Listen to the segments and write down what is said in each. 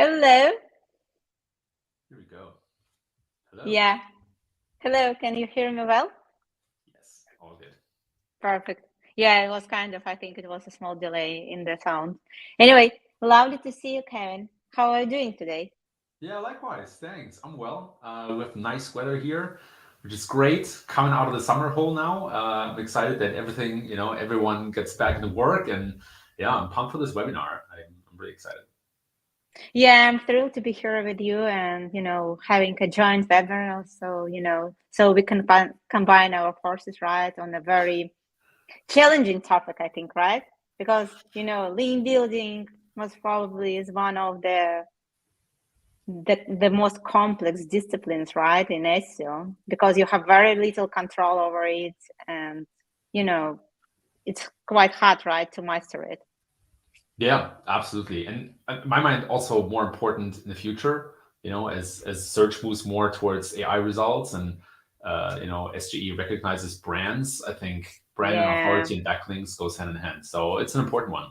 Hello. Here we go. Hello. Yeah. Hello. Can you hear me well? Yes, all good. Perfect. Yeah, it was I think it was a small delay in the sound. Anyway, lovely to see you, Kevin. How are you doing today? Yeah, likewise. Thanks. I'm well. We have nice weather here, which is great. Coming out of the summer hole now. I'm excited that everyone gets back into work, and yeah, I'm pumped for this webinar. I'm really excited. Yeah, I'm thrilled to be here with you and, having a joint webinar. So we can combine our forces, right, on a very challenging topic, I think, right? Because, lean building most probably is one of the most complex disciplines, right, in SEO, because you have very little control over it, and it's quite hard, right, to master it. Yeah, absolutely. And in my mind, also more important in the future, as search moves more towards AI results and SGE recognizes brands. I think brand and Yeah, authority and backlinks goes hand in hand. So it's an important one.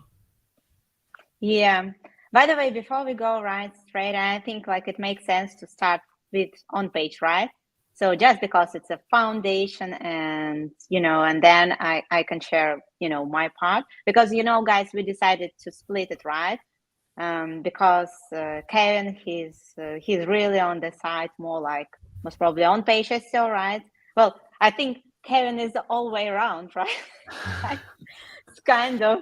yeah. By the way, before we go right straight, I think like it makes sense to start with on page, right? So just because it's a foundation, and and then I can share my part, because guys, we decided to split it, right? Because Kevin, he's really on the side more like most probably on page SEO, right? Well, I think Kevin is all the way around, right? It's kind of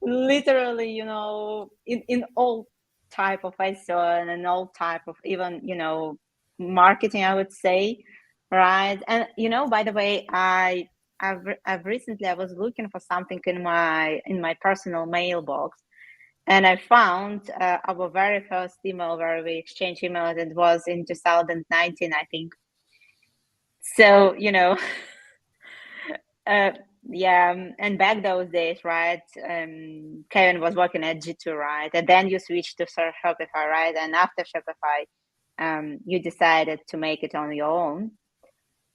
literally, in all type of SEO and in all type of even marketing, I would say, right? And by the way, I've recently I was looking for something in my personal mailbox, and I found our very first email where we exchanged emails. It was in 2019, I think. So, uh, yeah, and back those days, right? Kevin was working at G2, right? And then you switched to Shopify, right? And after Shopify, you decided to make it on your own.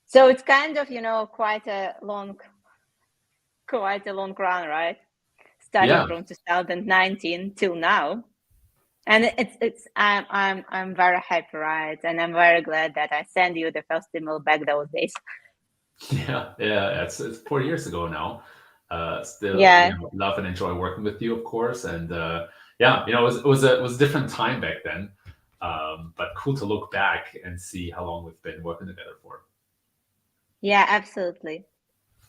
So it's kind of, quite a long run, right? Starting Yeah. from 2019 till now. And I'm very happy, right? And I'm very glad that I sent you the first email back those days. Yeah. It's 4 years ago now. Still, Yeah, love and enjoy working with you, of course. And yeah, it was a different time back then. But cool to look back and see how long we've been working together for. yeah, absolutely.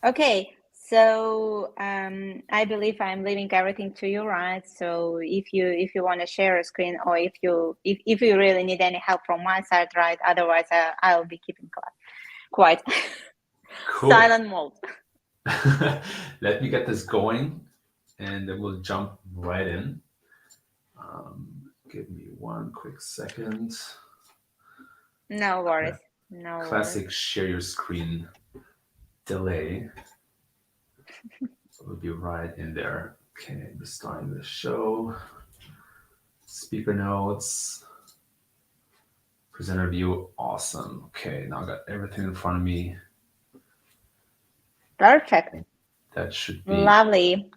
Okay, so I believe I'm leaving everything to you, right? So if you want to share a screen, or if you really need any help from my side, right? Otherwise, I'll be keeping quite Cool. silent mode. Let me get this going, and then we'll jump right in. Give me one quick second. No worries, no worries. Classic share your screen delay. So we'll be right in there. Okay, we're starting the show. Speaker notes. Presenter view. Awesome. Okay, now I got everything in front of me. Perfect. That should be Lovely.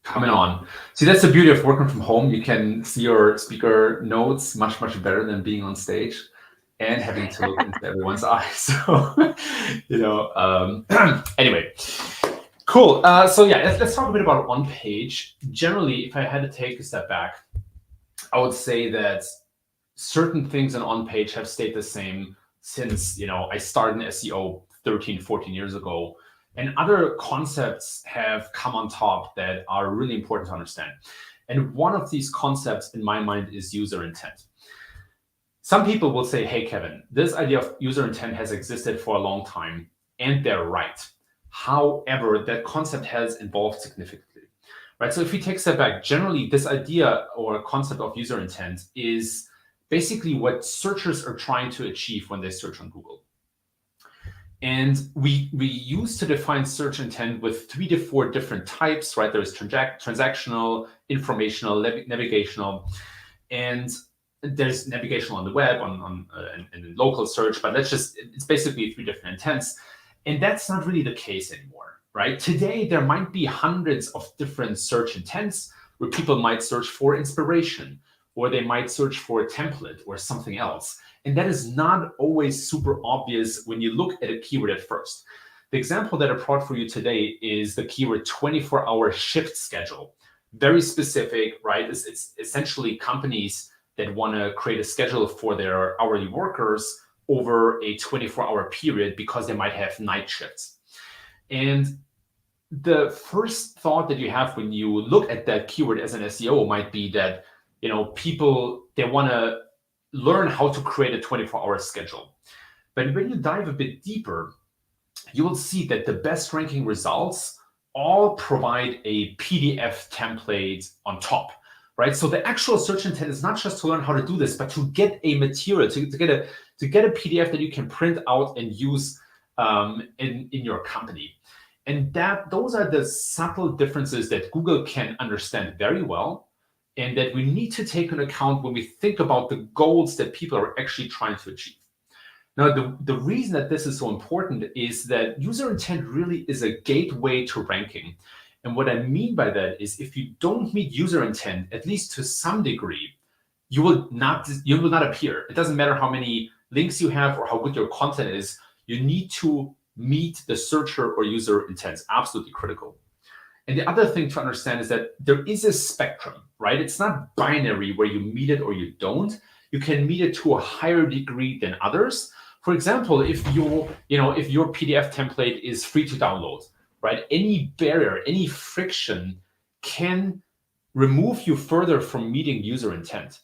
coming on. See, that's the beauty of working from home. You can see your speaker notes much, much better than being on stage and having to look into everyone's eyes. So, anyway, cool. So yeah, let's talk a bit about on page. Generally, if I had to take a step back, I would say that certain things on page have stayed the same since, I started in SEO 13, 14 years ago. And other concepts have come on top that are really important to understand. And one of these concepts in my mind is user intent. Some people will say, hey, Kevin, this idea of user intent has existed for a long time, and they're right. However, that concept has evolved significantly, right? So if we take a step back, generally, this idea or concept of user intent is basically what searchers are trying to achieve when they search on Google. And we used to define search intent with 3 to 4 different types, right? There's transactional, informational, navigational, and there's navigational on the web, and local search, but it's basically 3 different intents. And that's not really the case anymore, right? Today, there might be hundreds of different search intents where people might search for inspiration, or they might search for a template or something else. And that is not always super obvious when you look at a keyword at first. The example that I brought for you today is the keyword 24-hour shift schedule. Very specific, right? It's essentially companies that want to create a schedule for their hourly workers over a 24-hour period because they might have night shifts. And the first thought that you have when you look at that keyword as an SEO might be that, people, they want to learn how to create a 24-hour schedule. But when you dive a bit deeper, you will see that the best ranking results all provide a PDF template on top, right? So the actual search intent is not just to learn how to do this, but to get a material, to get a PDF that you can print out and use in your company. And those are the subtle differences that Google can understand very well, and that we need to take into account when we think about the goals that people are actually trying to achieve. Now, the reason that this is so important is that user intent really is a gateway to ranking. And what I mean by that is if you don't meet user intent, at least to some degree, you will not appear. It doesn't matter how many links you have or how good your content is. You need to meet the searcher or user intent. It's absolutely critical. And the other thing to understand is that there is a spectrum, right? It's not binary where you meet it or you don't. You can meet it to a higher degree than others. For example, if your PDF template is free to download, right? Any barrier, any friction can remove you further from meeting user intent,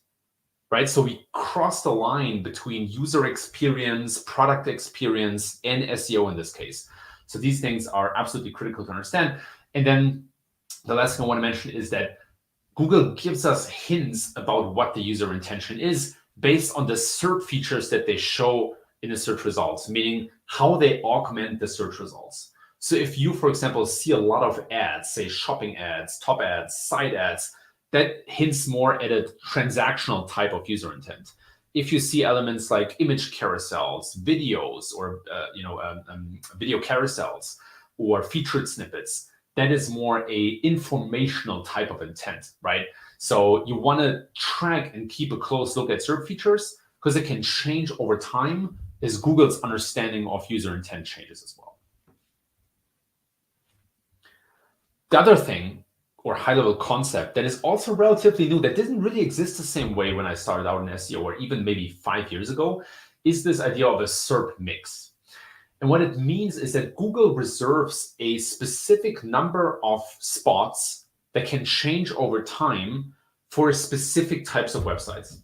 right? So we cross the line between user experience, product experience, and SEO in this case. So these things are absolutely critical to understand. And then the last thing I want to mention is that Google gives us hints about what the user intention is based on the SERP features that they show in the search results, meaning how they augment the search results. So if you, for example, see a lot of ads, say shopping ads, top ads, site ads, that hints more at a transactional type of user intent. If you see elements like image carousels, videos, or video carousels, or featured snippets, that is more a informational type of intent, right? So you want to track and keep a close look at SERP features because it can change over time as Google's understanding of user intent changes as well. The other thing, or high-level concept, that is also relatively new, that didn't really exist the same way when I started out in SEO, or even maybe 5 years ago, is this idea of a SERP mix. And what it means is that Google reserves a specific number of spots that can change over time for specific types of websites.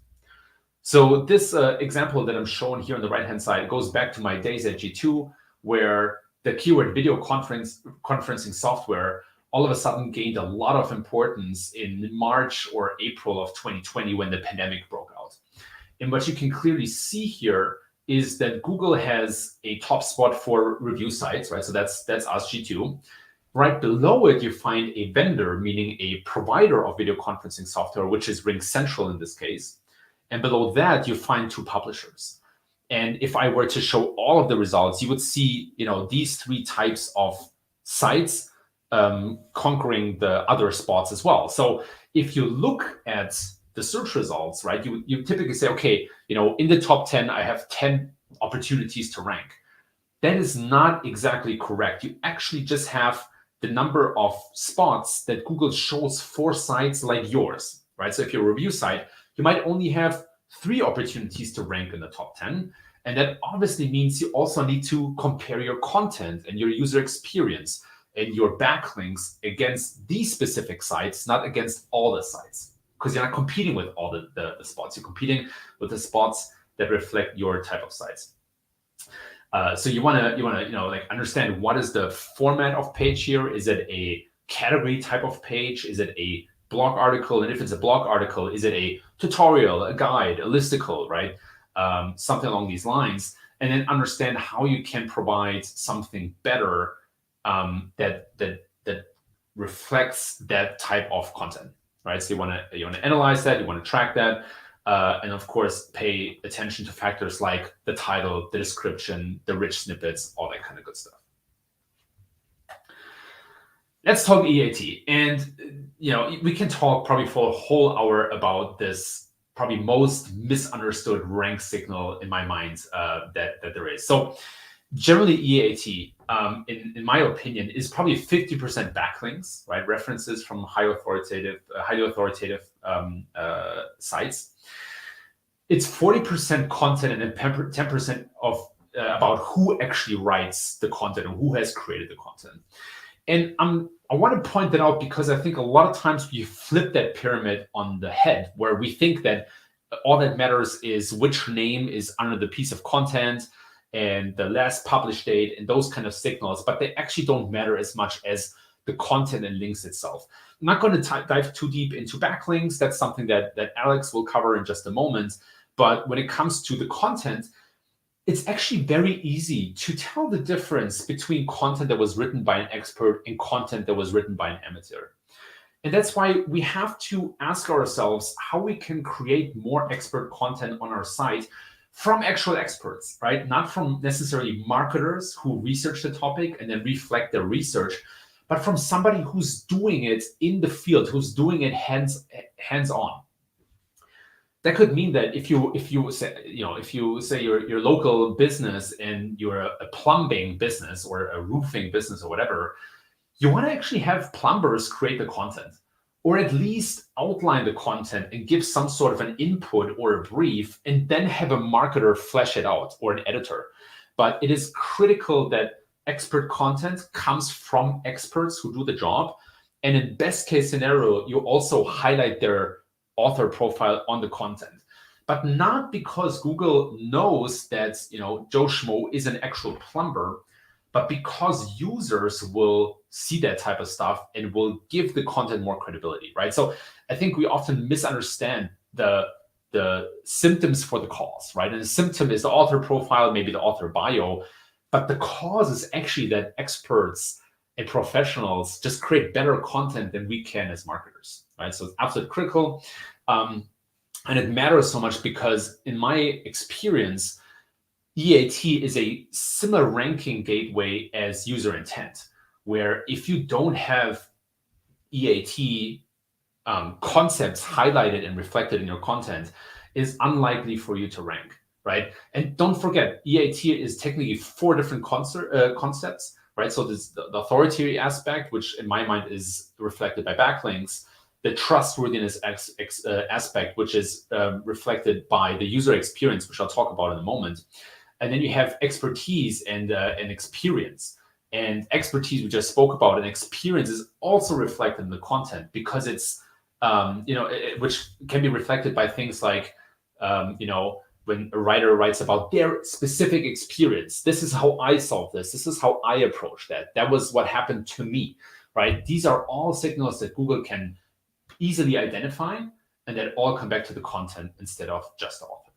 So this example that I'm showing here on the right-hand side goes back to my days at G2, where the keyword video conferencing software all of a sudden gained a lot of importance in March or April of 2020 when the pandemic broke out. And what you can clearly see here is that Google has a top spot for review sites, right? So that's us, G2. Right below it, you find a vendor, meaning a provider of video conferencing software, which is RingCentral in this case. And below that, you find 2 publishers. And if I were to show all of the results, you would see, these 3 types of sites conquering the other spots as well. So if you look at the search results, right, you typically say, okay, in the top 10, I have 10 opportunities to rank. That is not exactly correct. You actually just have the number of spots that Google shows for sites like yours, right? So if you're a review site, you might only have 3 opportunities to rank in the top 10. And that obviously means you also need to compare your content and your user experience and your backlinks against these specific sites, not against all the sites, because you're not competing with all the spots. You're competing with the spots that reflect your type of sites. So you want to understand what is the format of page here. Is it a category type of page? Is it a blog article? And if it's a blog article, is it a tutorial, a guide, a listicle, right? Something along these lines, and then understand how you can provide something better that reflects that type of content, right? So you want to analyze that, you want to track that, and of course pay attention to factors like the title, the description, the rich snippets, all that kind of good stuff. Let's talk EAT, and we can talk probably for a whole hour about this probably most misunderstood rank signal in my mind that there is. So generally EAT, in my opinion, is probably 50% backlinks, right? References from highly authoritative sites. It's 40% content and then 10% of about who actually writes the content and who has created the content. And I want to point that out because I think a lot of times we flip that pyramid on the head, where we think that all that matters is which name is under the piece of content and the last published date and those kind of signals, but they actually don't matter as much as the content and links itself. I'm not going to dive too deep into backlinks. That's something that Alex will cover in just a moment. But when it comes to the content, it's actually very easy to tell the difference between content that was written by an expert and content that was written by an amateur. And that's why we have to ask ourselves how we can create more expert content on our site from actual experts, right? Not from necessarily marketers who research the topic and then reflect their research, but from somebody who's doing it in the field, who's doing it hands-on. That could mean that if you say your local business and you're a plumbing business or a roofing business or whatever, you want to actually have plumbers create the content, or at least outline the content and give some sort of an input or a brief, and then have a marketer flesh it out, or an editor. But it is critical that expert content comes from experts who do the job, and in best case scenario, you also highlight their author profile on the content, but not because Google knows that Joe Schmo is an actual plumber, but because users will see that type of stuff and will give the content more credibility, right? So I think we often misunderstand the symptoms for the cause, right? And the symptom is the author profile, maybe the author bio, but the cause is actually that experts and professionals just create better content than we can as marketers, right? So it's absolutely critical. And it matters so much because in my experience, EAT is a similar ranking gateway as user intent, where if you don't have EAT concepts highlighted and reflected in your content, it's unlikely for you to rank, right? And don't forget, EAT is technically 4 different concepts, right? So there's the authority aspect, which in my mind is reflected by backlinks, the trustworthiness aspect, which is reflected by the user experience, which I'll talk about in a moment. And then you have expertise and experience. And expertise we just spoke about, and experience is also reflected in the content because it's, which can be reflected by things like, when a writer writes about their specific experience. This is how I solved this. This is how I approached that. That was what happened to me, right? These are all signals that Google can easily identify, and that all come back to the content instead of just the author.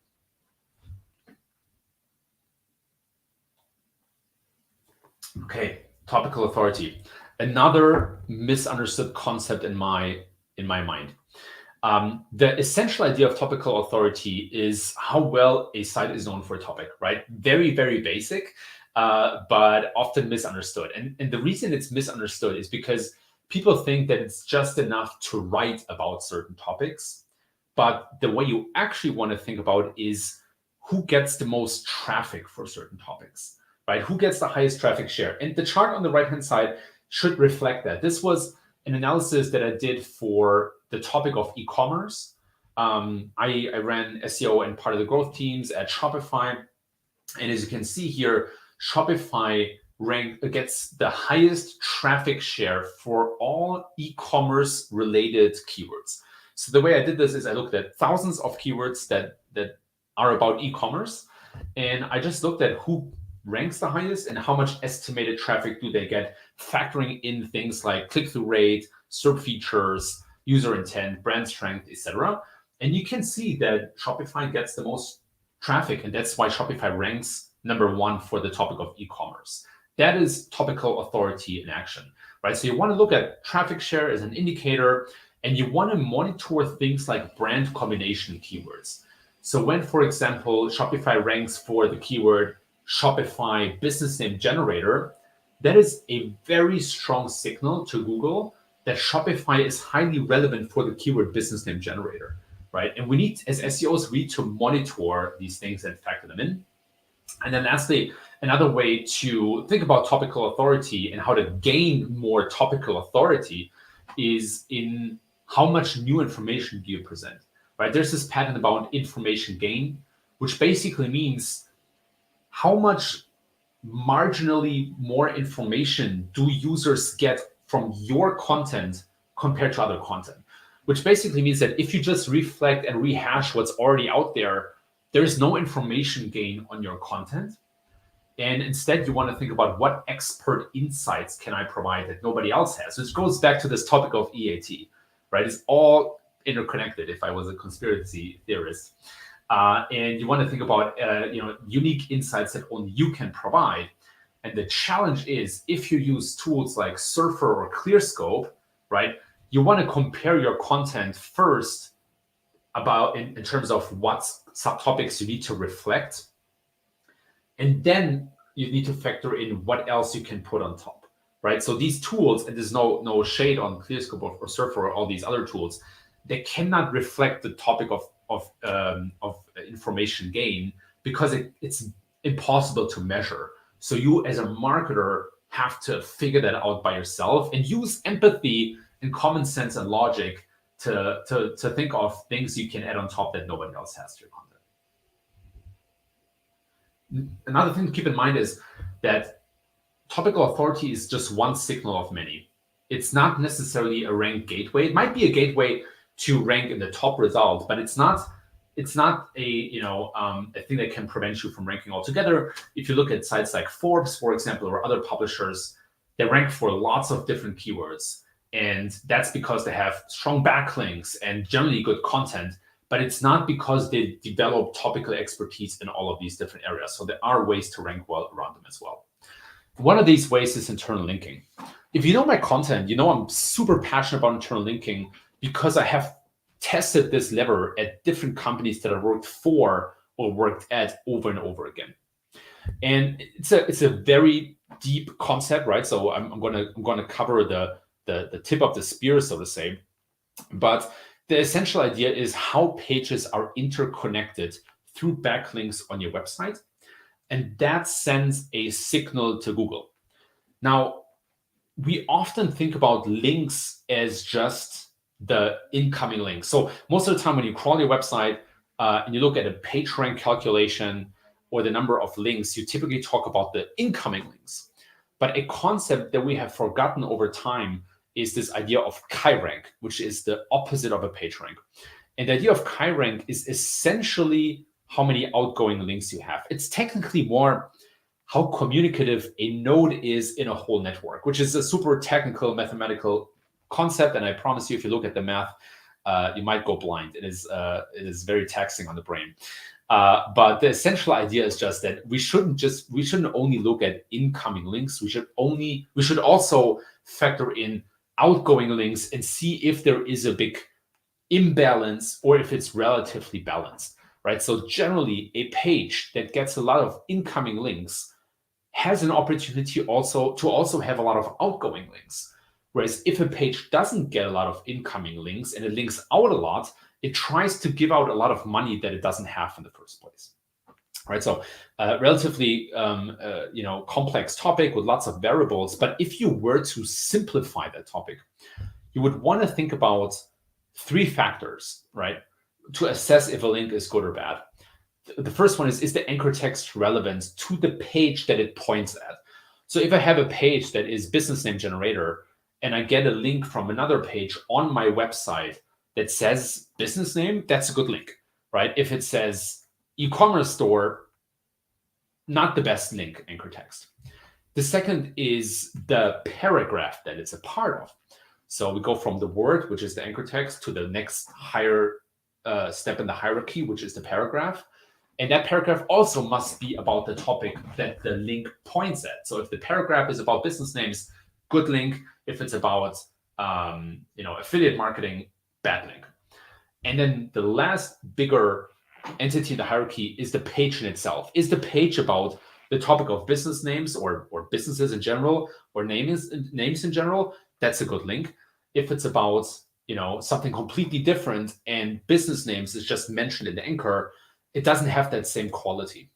Okay, topical authority. Another misunderstood concept in my mind. The essential idea of topical authority is how well a site is known for a topic, right? Very, very basic, but often misunderstood. And the reason it's misunderstood is because people think that it's just enough to write about certain topics. But the way you actually want to think about it is who gets the most traffic for certain topics, right? Who gets the highest traffic share? And the chart on the right-hand side should reflect that. This was an analysis that I did for the topic of e-commerce. I ran SEO and part of the growth teams at Shopify. And as you can see here, Shopify gets the highest traffic share for all e-commerce related keywords. So the way I did this is I looked at thousands of keywords that are about e-commerce, and I just looked at who ranks the highest and how much estimated traffic do they get, factoring in things like click-through rate, SERP features, user intent, brand strength, etc. And you can see that Shopify gets the most traffic, and that's why Shopify ranks #1 for the topic of e-commerce. That is topical authority in action, right? So you want to look at traffic share as an indicator, and you want to monitor things like brand combination keywords. So when, for example, Shopify ranks for the keyword Shopify business name generator, that is a very strong signal to Google that Shopify is highly relevant for the keyword business name generator. right? And we need, as SEOs, we need to monitor these things and factor them in. And then lastly, another way to think about topical authority and how to gain more topical authority is in how much new information do you present, right? There's this pattern about information gain, which basically means how much marginally more information do users get from your content compared to other content, which basically means that if you just reflect and rehash what's already out there, there's no information gain on your content. And instead, you want to think about what expert insights can I provide that nobody else has. Which goes back to this topic of EAT, right? It's all interconnected if I was a conspiracy theorist. And you want to think about unique insights that only you can provide. And the challenge is, if you use tools like Surfer or ClearScope, right, you want to compare your content first about in terms of what subtopics you need to reflect. And then you need to factor in what else you can put on top, right? So these tools, and there's no shade on ClearScope or Surfer or all these other tools, they cannot reflect the topic of information gain because it's impossible to measure. So you as a marketer have to figure that out by yourself and use empathy and common sense and logic to think of things you can add on top that nobody else has to your content. Another thing to keep in mind is that topical authority is just one signal of many. It's not necessarily a rank gateway. It might be a gateway to rank in the top result, but it's not a thing that can prevent you from ranking altogether. If you look at sites like Forbes, for example, or other publishers, they rank for lots of different keywords. And that's because they have strong backlinks and generally good content, but it's not because they develop topical expertise in all of these different areas. So there are ways to rank well around them as well. One of these ways is internal linking. If you know my content, you know I'm super passionate about internal linking because I have tested this lever at different companies that I worked for or worked at over and over again. And it's a very deep concept, right? So I'm gonna cover the tip of the spear, so to say. But the essential idea is how pages are interconnected through backlinks on your website. And that sends a signal to Google. Now, we often think about links as just the incoming links. So most of the time when you crawl your website and you look at a page rank calculation or the number of links, you typically talk about the incoming links. But a concept that we have forgotten over time is this idea of chi-rank, which is the opposite of a page rank. And the idea of chi-rank is essentially how many outgoing links you have. It's technically more how communicative a node is in a whole network, which is a super technical mathematical concept. And I promise you, if you look at the math, you might go blind. It is very taxing on the brain. But the essential idea is just that we shouldn't only look at incoming links. We should also factor in outgoing links and see if there is a big imbalance or if it's relatively balanced, right? So generally, a page that gets a lot of incoming links has an opportunity also to have a lot of outgoing links. Whereas if a page doesn't get a lot of incoming links and it links out a lot, it tries to give out a lot of money that it doesn't have in the first place. Right, so relatively complex topic with lots of variables. But if you were to simplify that topic, you would want to think about three factors, right, to assess if a link is good or bad. The first one is the anchor text relevant to the page that it points at? So if I have a page that is business name generator and I get a link from another page on my website that says business name, that's a good link, right? If it says e-commerce store, not the best link anchor text. The second is the paragraph that it's a part of. So we go from the word, which is the anchor text, to the next higher step in the hierarchy, which is the paragraph. And that paragraph also must be about the topic that the link points at. So if the paragraph is about business names, good link. If it's about affiliate marketing, bad link. And then the last bigger entity in the hierarchy is the page in itself. Is the page about the topic of business names or businesses in general or names in general? That's a good link. If it's about something completely different and business names is just mentioned in the anchor, it doesn't have that same quality.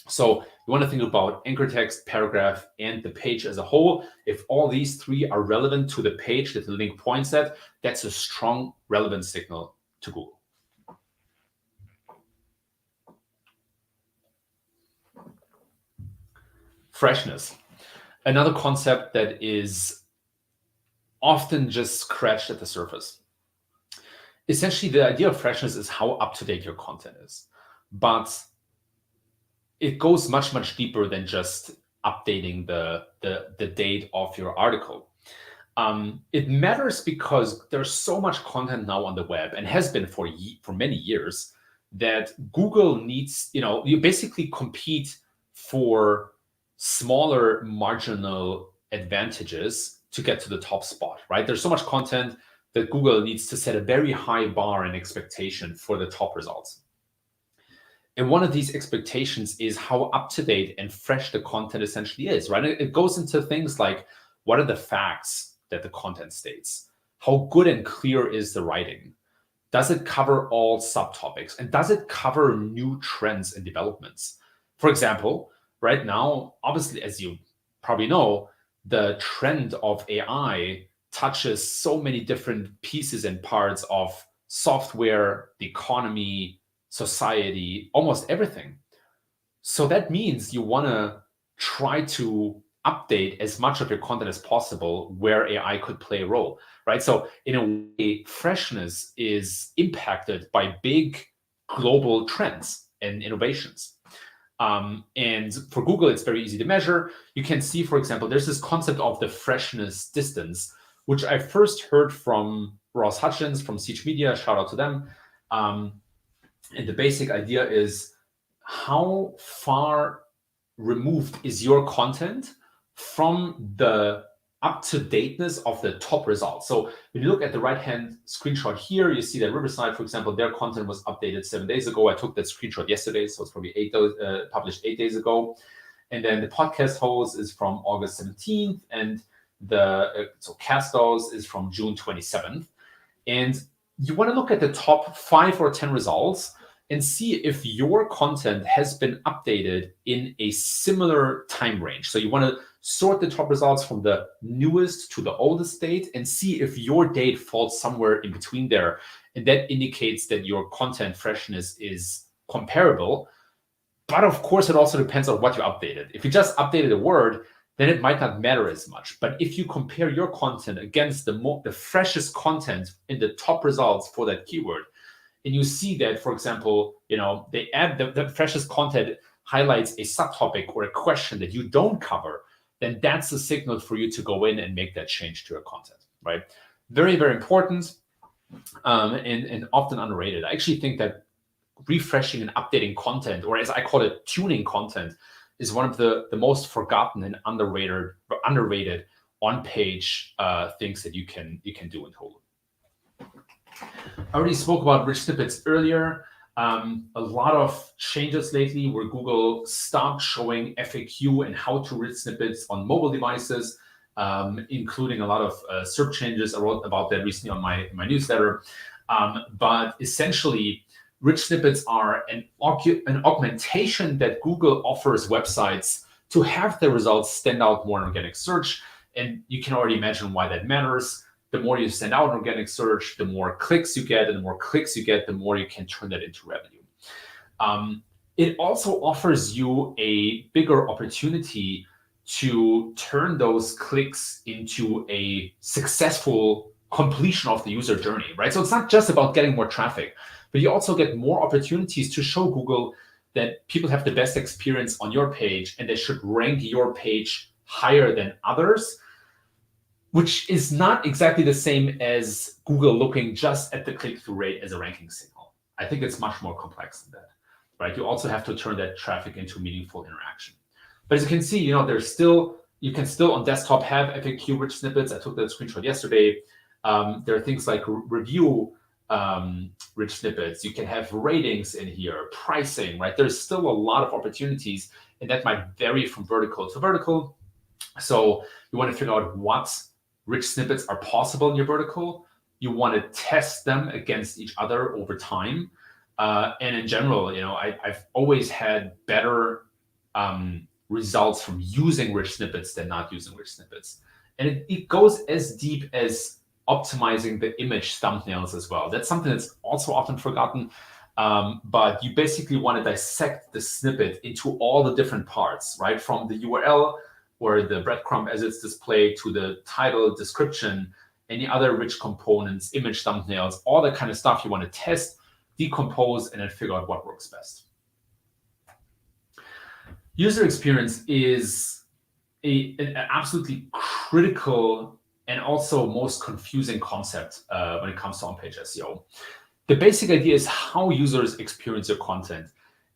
So you want to think about anchor text, paragraph, and the page as a whole. If all these three are relevant to the page that the link points at, that's a strong relevance signal to Google. Freshness. Another concept that is often just scratched at the surface. Essentially, the idea of freshness is how up-to-date your content is. But it goes much, much deeper than just updating the date of your article. It matters because there's so much content now on the web, and has been for many years, that Google needs, you basically compete for smaller marginal advantages to get to the top spot, right? There's so much content that Google needs to set a very high bar and expectation for the top results. And one of these expectations is how up-to-date and fresh the content essentially is, right? It goes into things like, what are the facts that the content states? How good and clear is the writing? Does it cover all subtopics? And does it cover new trends and developments? For example, right now, obviously, as you probably know, the trend of AI touches so many different pieces and parts of software, the economy, society, almost everything. So that means you want to try to update as much of your content as possible where AI could play a role, right? So in a way, freshness is impacted by big global trends and innovations. And for Google, it's very easy to measure. You can see, for example, there's this concept of the freshness distance, which I first heard from Ross Hutchins from Siege Media. Shout out to them. And the basic idea is, how far removed is your content from the up-to-dateness of the top results? So when you look at the right-hand screenshot here, you see that Riverside, for example, their content was updated 7 days ago. I took that screenshot yesterday, so it's probably published 8 days ago. And then the podcast host is from August 17th, and so Castos is from June 27th. And you want to look at the top 5 or 10 results and see if your content has been updated in a similar time range. So you want to sort the top results from the newest to the oldest date and see if your date falls somewhere in between there. And that indicates that your content freshness is comparable. But of course, it also depends on what you updated. If you just updated a word, then it might not matter as much. But if you compare your content against the freshest content in the top results for that keyword, and you see that, for example, they add the freshest content highlights a subtopic or a question that you don't cover, then that's a signal for you to go in and make that change to your content, right? Very, very important, and often underrated. I actually think that refreshing and updating content, or as I call it, tuning content, is one of the most forgotten and underrated on-page things that you can do in total. I already spoke about rich snippets earlier. A lot of changes lately where Google stopped showing FAQ and how to rich snippets on mobile devices, including a lot of SERP changes. I wrote about that recently on my newsletter. But essentially, rich snippets are an augmentation that Google offers websites to have the results stand out more in organic search. And you can already imagine why that matters. The more you send out in organic search, the more clicks you get, and the more clicks you get, the more you can turn that into revenue. It also offers you a bigger opportunity to turn those clicks into a successful completion of the user journey, right? So it's not just about getting more traffic, but you also get more opportunities to show Google that people have the best experience on your page and they should rank your page higher than others, which is not exactly the same as Google looking just at the click-through rate as a ranking signal. I think it's much more complex than that, right? You also have to turn that traffic into meaningful interaction. But as you can see, you can still on desktop have FAQ rich snippets. I took that screenshot yesterday. There are things like review rich snippets. You can have ratings in here, pricing, right? There's still a lot of opportunities, and that might vary from vertical to vertical. So you want to figure out what rich snippets are possible in your vertical. You want to test them against each other over time. And in general, I've always had better results from using rich snippets than not using rich snippets. And it goes as deep as optimizing the image thumbnails as well. That's something that's also often forgotten. But you basically want to dissect the snippet into all the different parts, right? From the URL or the breadcrumb as it's displayed to the title, description, any other rich components, image thumbnails, all that kind of stuff you want to test, decompose, and then figure out what works best. User experience is an absolutely critical and also most confusing concept when it comes to on-page SEO. The basic idea is how users experience your content.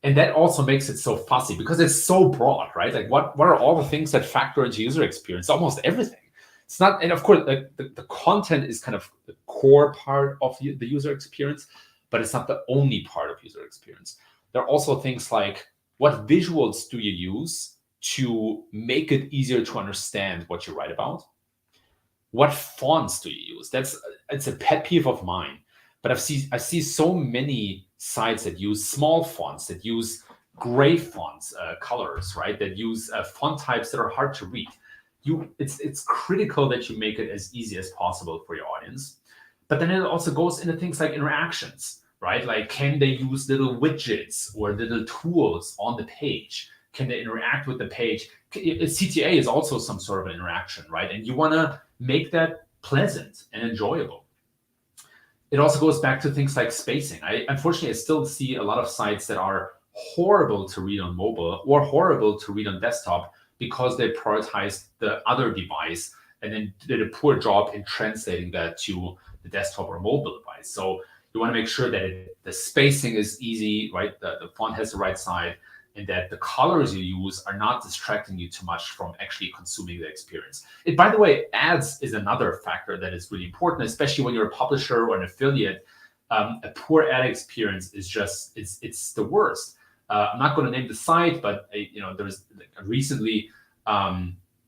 And that also makes it so fussy because it's so broad, right? Like what are all the things that factor into user experience? Almost everything. It's not, and of course, the content is kind of the core part of the user experience, but it's not the only part of user experience. There are also things like, what visuals do you use to make it easier to understand what you write about? What fonts do you use? It's a pet peeve of mine. But I see so many sites that use small fonts, that use gray fonts, colors, right? That use font types that are hard to read. It's critical that you make it as easy as possible for your audience. But then it also goes into things like interactions, right? Like, can they use little widgets or little tools on the page? Can they interact with the page? CTA is also some sort of an interaction, right? And you want to make that pleasant and enjoyable. It also goes back to things like spacing. Unfortunately, I still see a lot of sites that are horrible to read on mobile or horrible to read on desktop because they prioritized the other device and then did a poor job in translating that to the desktop or mobile device. So you want to make sure that the spacing is easy, right? The font has the right side, and that the colors you use are not distracting you too much from actually consuming the experience. By the way, ads is another factor that is really important, especially when you're a publisher or an affiliate. A poor ad experience is just, it's the worst. I'm not going to name the site, but there's recently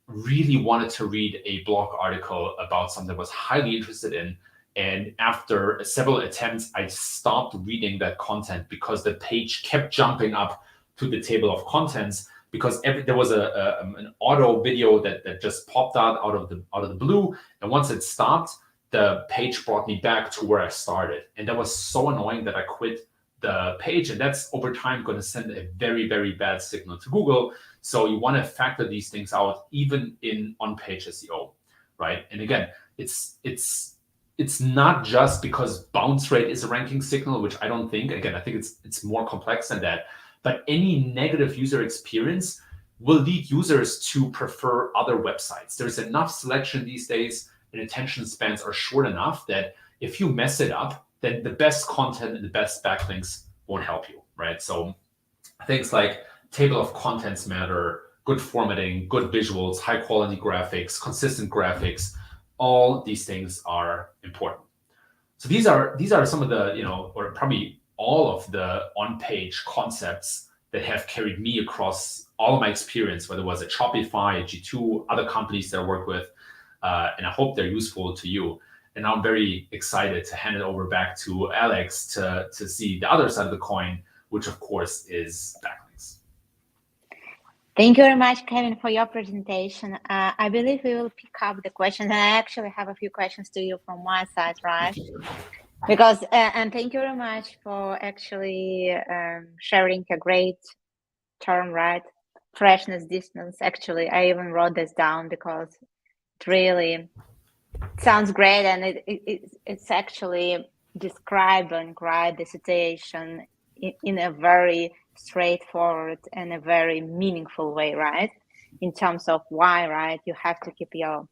really wanted to read a blog article about something I was highly interested in. And after several attempts, I stopped reading that content because the page kept jumping up to the table of contents because there was an auto video that just popped out of the blue, and once it stopped, the page brought me back to where I started, and that was so annoying that I quit the page, and that's over time going to send a very, very bad signal to Google. So you want to factor these things out even in on-page SEO, right? And again, it's not just because bounce rate is a ranking signal, which I don't think. Again, I think it's more complex than that. But any negative user experience will lead users to prefer other websites. There's enough selection these days, and attention spans are short enough that if you mess it up, then the best content and the best backlinks won't help you, right? So things like table of contents matter, good formatting, good visuals, high quality graphics, consistent graphics, all these things are important. So these are some of the, or probably all of the on-page concepts that have carried me across all of my experience, whether it was at Shopify, G2, other companies that I work with, and I hope they're useful to you. And now I'm very excited to hand it over back to Alex to see the other side of the coin, which of course is backlinks. Thank you very much, Kevin, for your presentation. I believe we will pick up the questions, and I actually have a few questions to you from my side, right? Because, and thank you very much for actually sharing a great term, right? Freshness distance. Actually, I even wrote this down because it really sounds great, and it's actually describing, right, the situation in a very straightforward and a very meaningful way, right? In terms of why, right, you have to keep your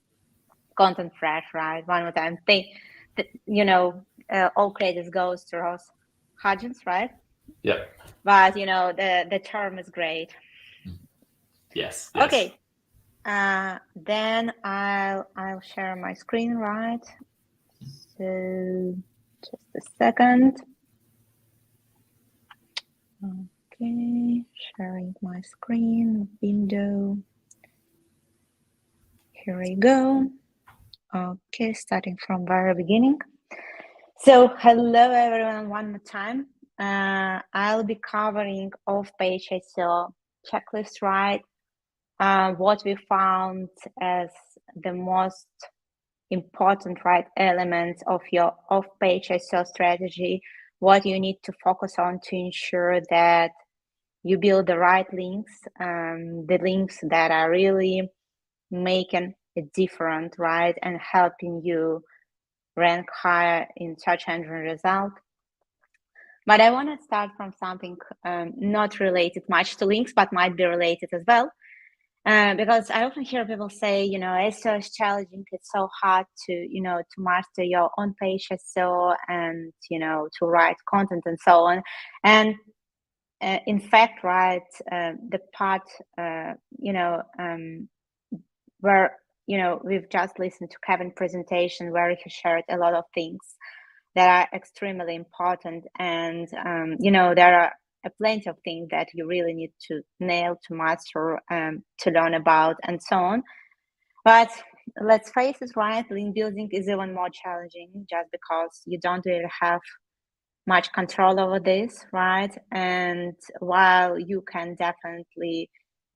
content fresh, right? One more time, all credit goes to Ross Hodgins, right? Yeah. But the term is great. Yes. Okay. Then I'll share my screen, right? So just a second. Okay, sharing my screen window. Here we go. Okay, starting from very beginning. So hello everyone one more time. I'll be covering off-page SEO checklist, right? What we found as the most important, right, elements of your off-page SEO strategy, what you need to focus on to ensure that you build the right links, the links that are really making a difference, right, and helping you rank higher in search engine result. But I want to start from something not related much to links, but might be related as well. Because I often hear people say, SEO is challenging. It's so hard to master your own page SEO and, to write content and so on. And in fact, right, the part, where, we've just listened to Kevin's presentation where he shared a lot of things that are extremely important. And, there are plenty of things that you really need to nail, to master, to learn about, and so on. But let's face it, right? Link building is even more challenging just because you don't really have much control over this, right? And while you can definitely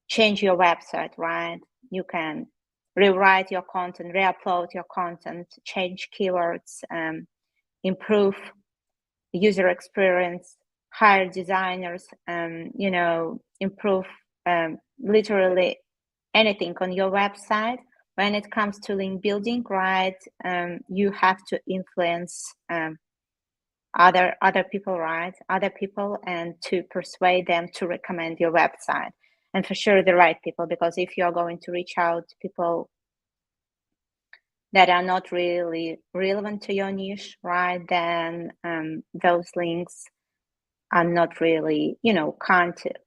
change your website, right? You can rewrite your content, re-upload your content, change keywords, improve user experience, hire designers, improve literally anything on your website. When it comes to link building, right, you have to influence other people, right, and to persuade them to recommend your website, and for sure the right people, because if you're going to reach out to people that are not really relevant to your niche, right, then those links are not really,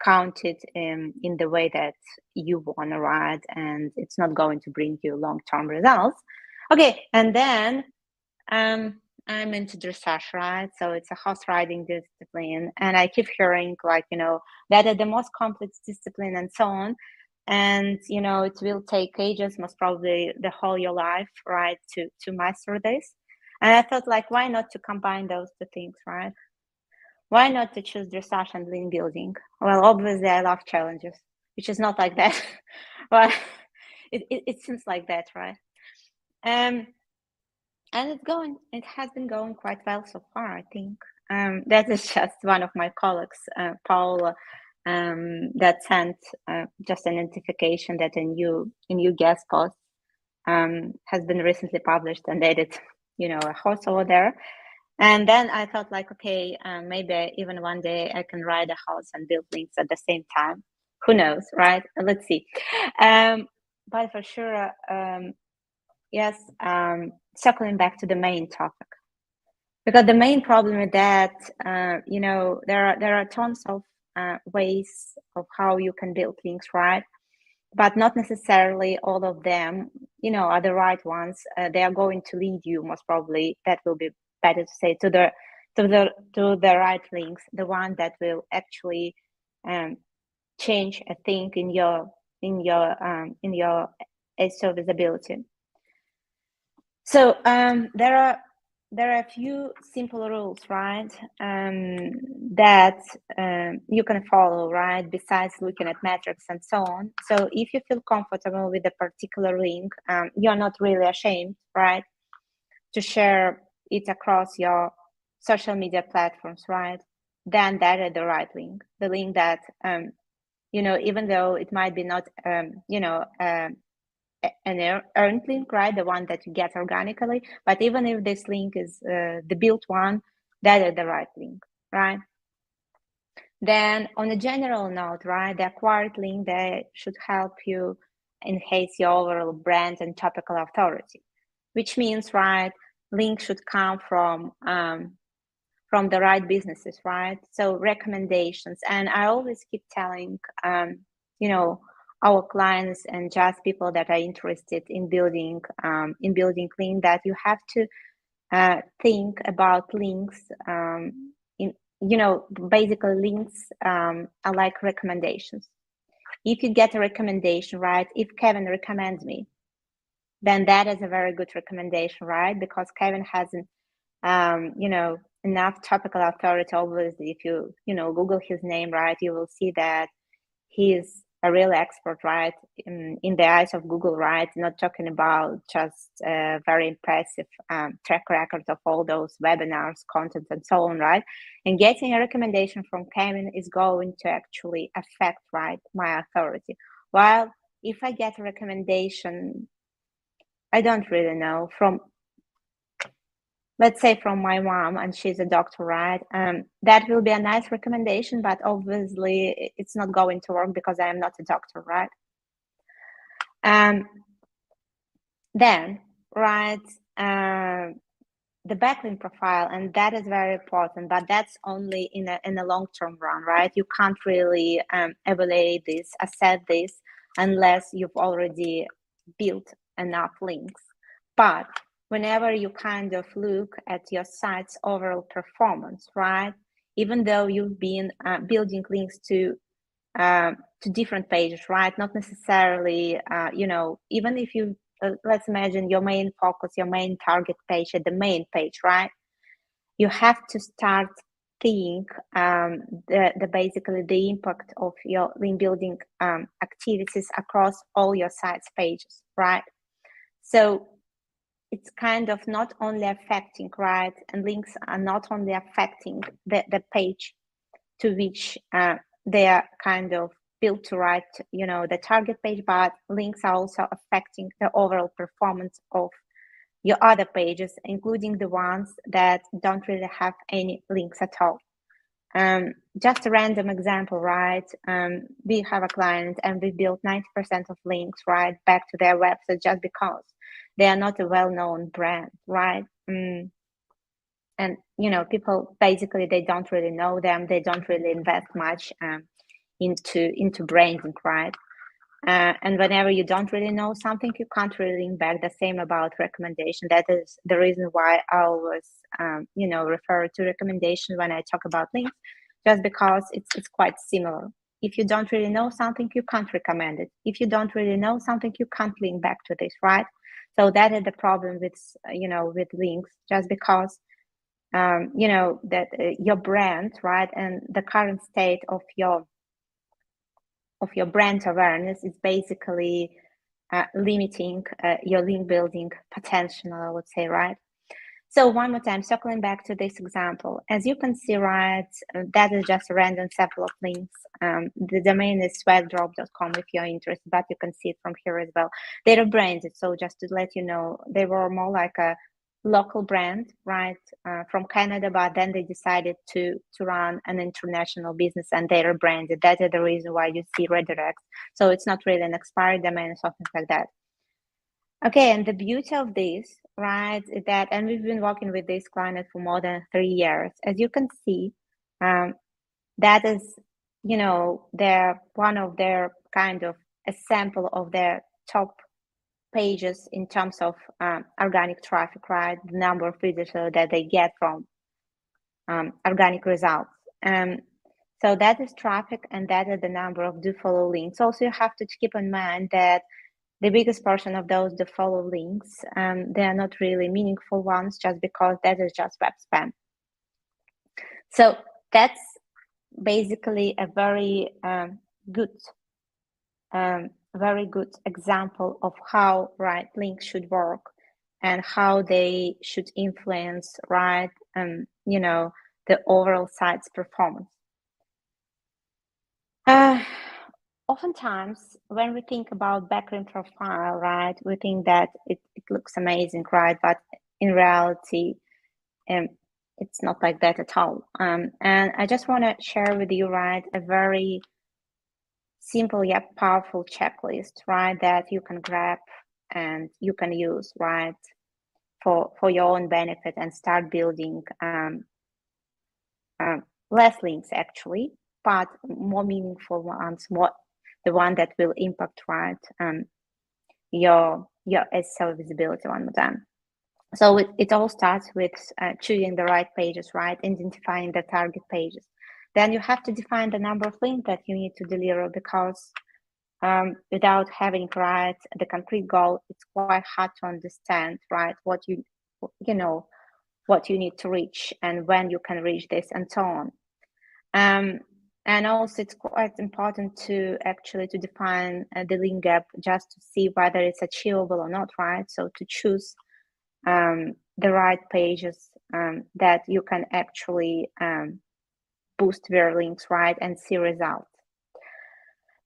counted in the way that you want to write, and it's not going to bring you long-term results. Okay, and then I'm into dressage, right? So it's a horse riding discipline, and I keep hearing that are the most complex discipline and so on. And it will take ages, most probably the whole your life, right, to master this. And I thought, why not to combine those two things, right? Why not to choose dressage and link building? Well, obviously I love challenges, which is not like that, but it seems like that, right? And it has been going quite well so far, I think. That is just one of my colleagues, Paul, that sent just a notification that a new guest post has been recently published, and they did, a horse over there. And then I thought okay, maybe even one day I can ride a horse and build links at the same time. Who knows, right? Let's see. But for sure, yes, circling back to the main topic, because the main problem with that, there are tons of ways of how you can build links, right? But not necessarily all of them, are the right ones. They are going to lead you, most probably, that will be better to say, to the right links, the one that will actually change a thing in your SEO visibility. So there are a few simple rules, right, that you can follow, right, besides looking at metrics and so on. So if you feel comfortable with a particular link, you're not really ashamed, right, to share it across your social media platforms, right, then that is the right link, the link that, even though it might be not, an earned link, right, the one that you get organically, but even if this link is the built one, that is the right link, right? Then on a general note, right, the acquired link that should help you enhance your overall brand and topical authority, which means, right, links should come from the right businesses, right? So recommendations, and I always keep telling our clients and just people that are interested in building link, that you have to think about links. Basically links are like recommendations. If you get a recommendation, right? If Kevin recommends me, then that is a very good recommendation, right? Because Kevin hasn't enough topical authority. Obviously, if you Google his name, right, you will see that he's a real expert, right, in the eyes of Google, right? Not talking about just a very impressive track record of all those webinars, content, and so on, right? And getting a recommendation from Kevin is going to actually affect, right, my authority. While if I get a recommendation, I don't really know, from, let's say, from my mom, and she's a doctor, right? That will be a nice recommendation, but obviously it's not going to work because I am not a doctor, right? Then, right, the backlink profile, and that is very important, but that's only in a long-term run, right? You can't really evaluate this, assess this, unless you've already built enough links. But whenever you kind of look at your site's overall performance, right, even though you've been building links to different pages, right, not necessarily, even if you, let's imagine your main focus, your main target page at the main page, right, you have to start think basically the impact of your link building activities across all your site's pages, right? So it's kind of not only affecting, right, and links are not only affecting the page to which they are kind of built to write, the target page, but links are also affecting the overall performance of your other pages, including the ones that don't really have any links at all. Just a random example, right? We have a client and we built 90% of links, right, back to their website just because they are not a well-known brand, right? And people basically, they don't really know them. They don't really invest much into branding, right? And whenever you don't really know something, you can't really link back. The same about recommendation. That is the reason why I always, refer to recommendation when I talk about links, just because it's quite similar. If you don't really know something, you can't recommend it. If you don't really know something, you can't link back to this, right? So that is the problem with, with links, just because, that your brand, right, and the current state of your brand awareness is basically limiting your link building potential, I would say, right? So one more time, circling back to this example, as you can see, right, that is just a random sample of links. The domain is swagdrop.com if you're interested, but you can see it from here as well. They are branded, so just to let you know, they were more like a local brand, right, from Canada, but then they decided to run an international business, and they are branded. That is the reason why you see redirects. So it's not really an expired domain or something like that. Okay, and the beauty of this, right, is that, and we've been working with this client for more than 3 years. As you can see, that is, they're one of their kind of a sample of their top pages in terms of organic traffic, right? The number of visitors that they get from organic results. So that is traffic, and that is the number of do follow links. Also, you have to keep in mind that the biggest portion of those do follow links, they are not really meaningful ones, just because that is just web spam. So that's basically a very good example of how, right, links should work and how they should influence, right, the overall site's performance. Oftentimes, when we think about backlink profile, right, we think that it looks amazing, right? But in reality, it's not like that at all. And I just want to share with you, right, a very simple yet powerful checklist, right, that you can grab and you can use, right, for your own benefit, and start building less links actually, but more meaningful ones, the one that will impact, right, your SEO visibility one more time. So it all starts with choosing the right pages, right, identifying the target pages. Then you have to define the number of links that you need to deliver, because without having, right, the concrete goal, it's quite hard to understand, right, what what you need to reach and when you can reach this and so on. And also it's quite important to actually to define the link gap just to see whether it's achievable or not, right? So to choose the right pages that you can actually boost their links, right, and see results.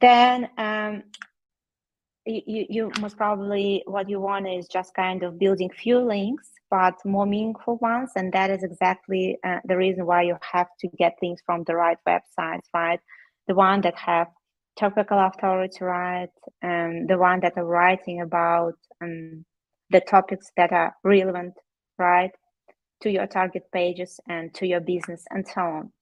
Then you most probably, what you want is just kind of building few links, but more meaningful ones. And that is exactly the reason why you have to get things from the right websites, right? The one that have topical authority, right? The one that are writing about the topics that are relevant, right, to your target pages and to your business and so on.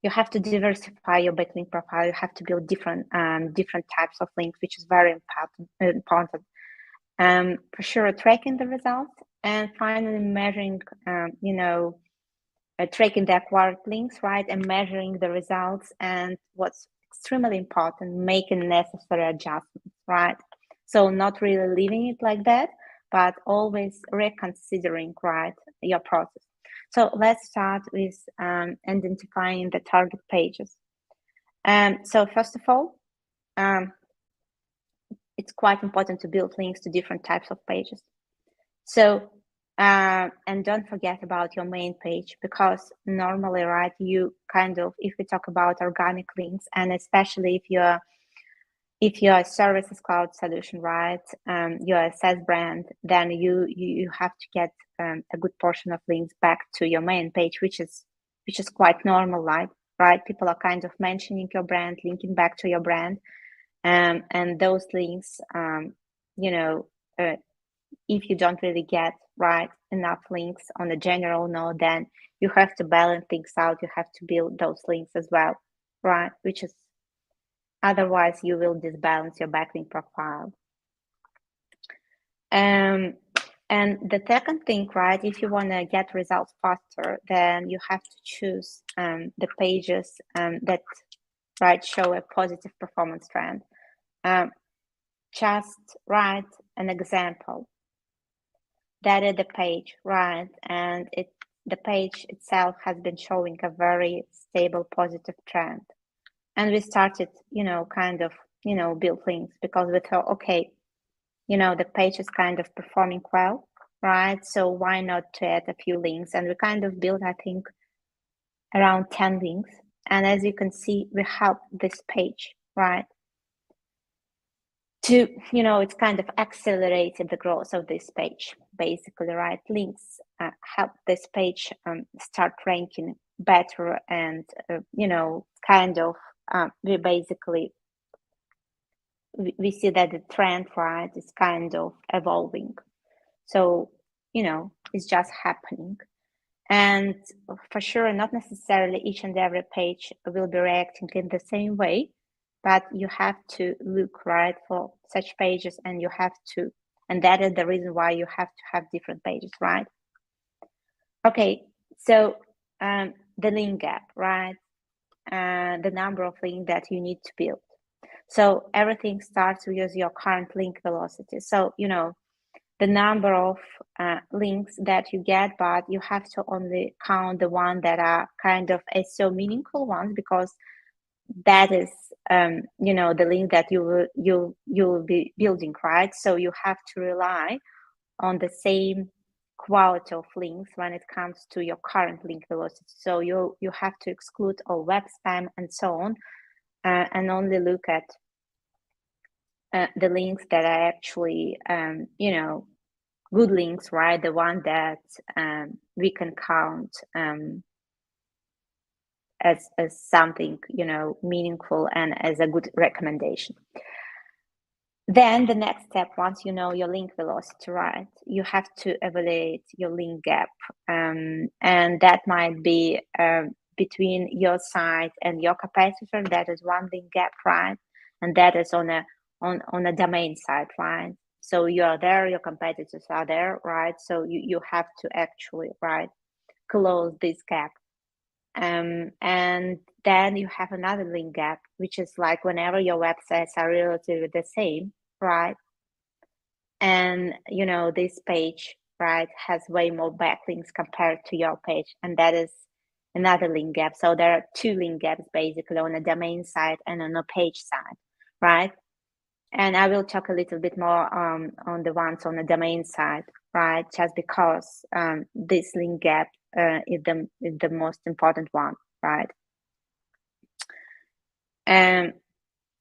You have to diversify your backlink profile. You have to build different types of links, which is very important. For sure, tracking the results, and finally measuring, tracking the acquired links, right, and measuring the results. And what's extremely important, making necessary adjustments, right? So not really leaving it like that, but always reconsidering, right, your process. So let's start with identifying the target pages. So first of all, it's quite important to build links to different types of pages. So, and don't forget about your main page, because normally, right, you kind of, if we talk about organic links, and especially if you're a services cloud solution, right, you're a SaaS brand, then you have to get a good portion of links back to your main page, which is quite normal, right? People are kind of mentioning your brand, linking back to your brand, and those links, if you don't really get right enough links on a general note, then you have to balance things out. You have to build those links as well, right? Which is, otherwise you will disbalance your backlink profile. And the second thing, right, if you want to get results faster, then you have to choose the pages that, right, show a positive performance trend. Just write an example. That is the page, right, and the page itself has been showing a very stable positive trend. And we started, kind of, build links, because we thought, okay, the page is kind of performing well, right? So why not to add a few links? And we kind of built, I think, around 10 links. And as you can see, we help this page, right, to, it's kind of accelerated the growth of this page, basically, right? Links help this page start ranking better, and, kind of, we basically, we see that the trend, right, is kind of evolving. So, it's just happening. And for sure, not necessarily each and every page will be reacting in the same way, but you have to look, right, for such pages, and you have to, and that is the reason why you have to have different pages, right? Okay, so the link gap, right? The number of links that you need to build. So everything starts with your current link velocity. So, the number of links that you get, but you have to only count the ones that are kind of SEO meaningful ones, because that is, the link that you will be building, right? So you have to rely on the same quality of links when it comes to your current link velocity. So you have to exclude all web spam and so on, and only look at the links that are actually, good links, right? The one that we can count as something, meaningful and as a good recommendation. Then the next step, once you know your link velocity, right, you have to evaluate your link gap, and that might be between your site and your competitor. That is one link gap, right? And that is on a domain side, right? So you are there, your competitors are there, right? So you have to actually, right, close this gap. And then you have another link gap, which is like whenever your websites are relatively the same, right? And, this page right, has way more backlinks compared to your page, and that is another link gap. So there are two link gaps basically on the domain side and on the page side, right? And I will talk a little bit more on the ones on the domain side, right? Just because this link gap is the most important one, right? And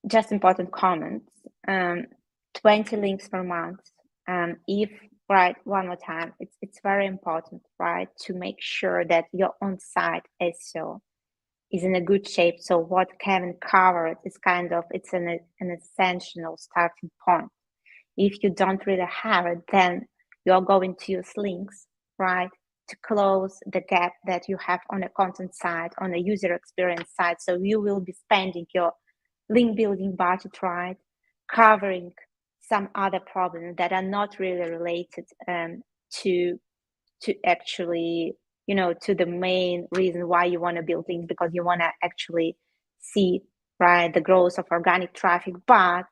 just important comments. 20 links per month. If, right, one more time, it's very important, right, to make sure that your on-site SEO is in a good shape. So what Kevin covered is kind of, it's an essential starting point. If you don't really have it, then you're going to use links, right, to close the gap that you have on the content side, on the user experience side. So you will be spending your link building budget, right, covering some other problems that are not really related to actually, to the main reason why you want to build links, because you want to actually see, right, the growth of organic traffic, but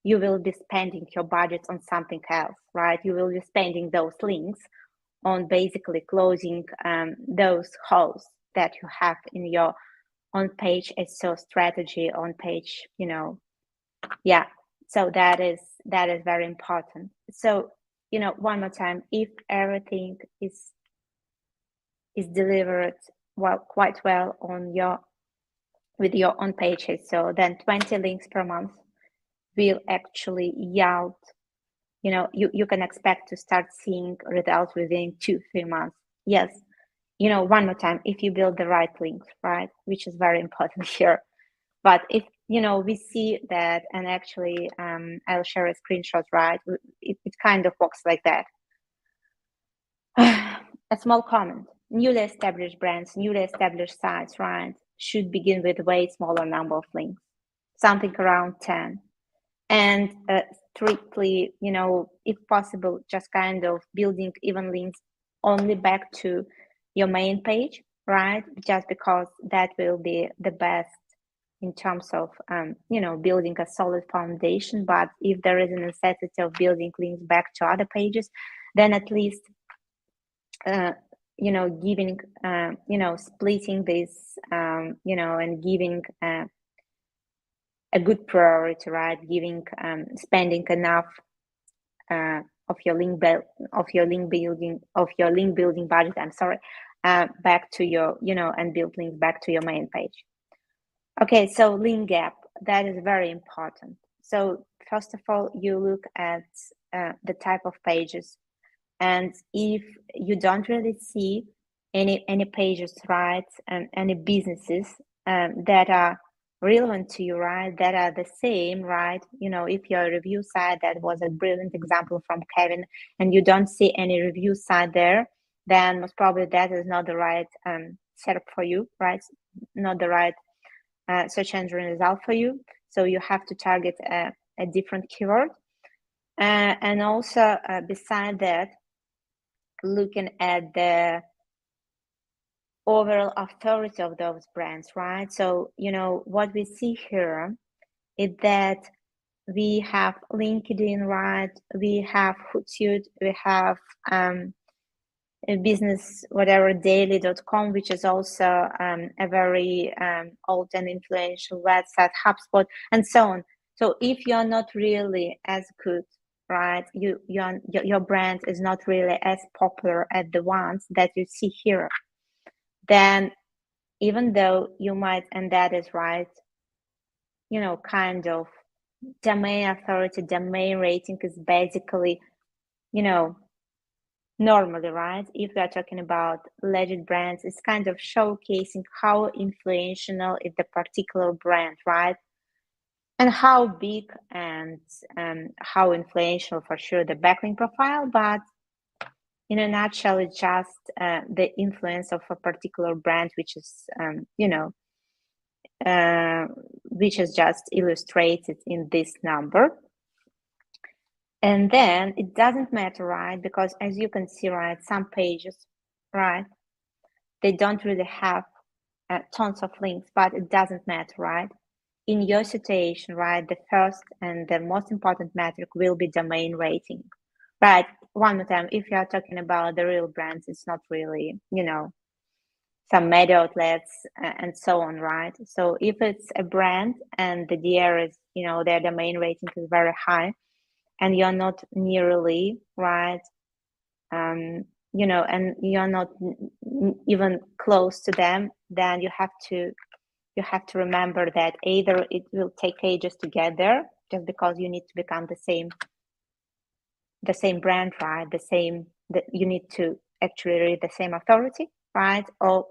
you will be spending your budget on something else, right? You will be spending those links on basically closing those holes that you have in your on-page SEO strategy, on page, yeah. So that is very important. So, one more time, if everything is delivered quite well with your on-page SEO, then 20 links per month will actually yield, you can expect to start seeing results within 2-3 months. Yes, one more time, if you build the right links, right, which is very important here. But if, we see that, and actually I'll share a screenshot, right, it kind of works like that. A small comment: newly established brands, newly established sites, right, should begin with way smaller number of links, something around 10. And strictly, if possible, just kind of building even links only back to your main page, right? Just because that will be the best in terms of, building a solid foundation. But if there is a necessity of building links back to other pages, then at least, giving, splitting this, and giving a good priority, right? Giving, spending enough of your link building budget. I'm sorry, back to your, and build links back to your main page. Okay, so link gap, that is very important. So first of all, you look at the type of pages, and if you don't really see any pages, right, and any businesses that are relevant to you, right, that are the same, right, if your review site, that was a brilliant example from Kevin, and you don't see any review site there, then most probably that is not the right setup for you, right, not the right search engine result for you. So you have to target a different keyword. And also beside that, looking at the overall authority of those brands, right? So, what we see here is that we have LinkedIn, right? We have Hootsuite, we have a business, whatever, daily.com, which is also a very old and influential website, HubSpot, and so on. So if you're not really as good, right, your brand is not really as popular as the ones that you see here, then even though you might, and that is right, kind of domain authority, domain rating is basically, normally, right, if we are talking about legit brands, it's kind of showcasing how influential is the particular brand, right, and how big and how influential, for sure, the backlink profile. But in a nutshell, it's just the influence of a particular brand, which is which is just illustrated in this number. And then it doesn't matter, right? Because as you can see, right, some pages, right, they don't really have tons of links, but it doesn't matter, right? In your situation, right, the first and the most important metric will be domain rating, right? one more time, if you are talking about the real brands, it's not really, some media outlets and so on, right? So if it's a brand and the DR is, their domain rating is very high, and you're not nearly, right, and you're not even close to them, then you have to remember that either it will take ages to get there, just because you need to become the same brand, right? You need to actually read the same authority, right? Or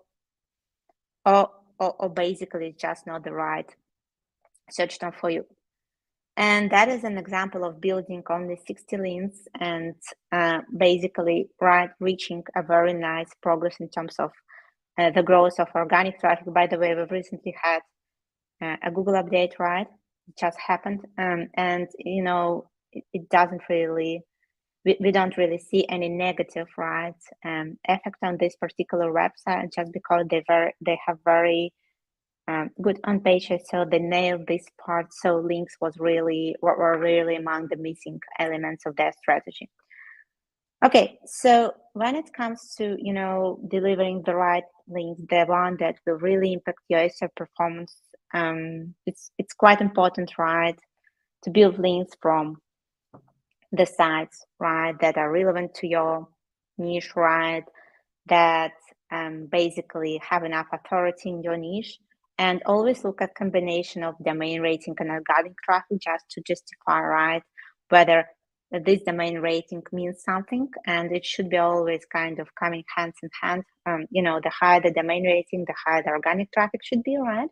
basically just not the right search term for you. And that is an example of building only 60 links and basically, right, reaching a very nice progress in terms of the growth of organic traffic. By the way, we've recently had a Google update, right? It just happened. And, it doesn't really, we don't really see any negative, right, effect on this particular website, just because they have very good on pages, so they nailed this part. So links were really among the missing elements of their strategy. Okay, so when it comes to delivering the right links, the one that will really impact your SERP performance, it's quite important, right, to build links from the sites, right, that are relevant to your niche, right, that basically have enough authority in your niche. And always look at combination of domain rating and organic traffic, just to justify, right, whether this domain rating means something. And it should be always kind of coming hands in hand. The higher the domain rating, the higher the organic traffic should be, right?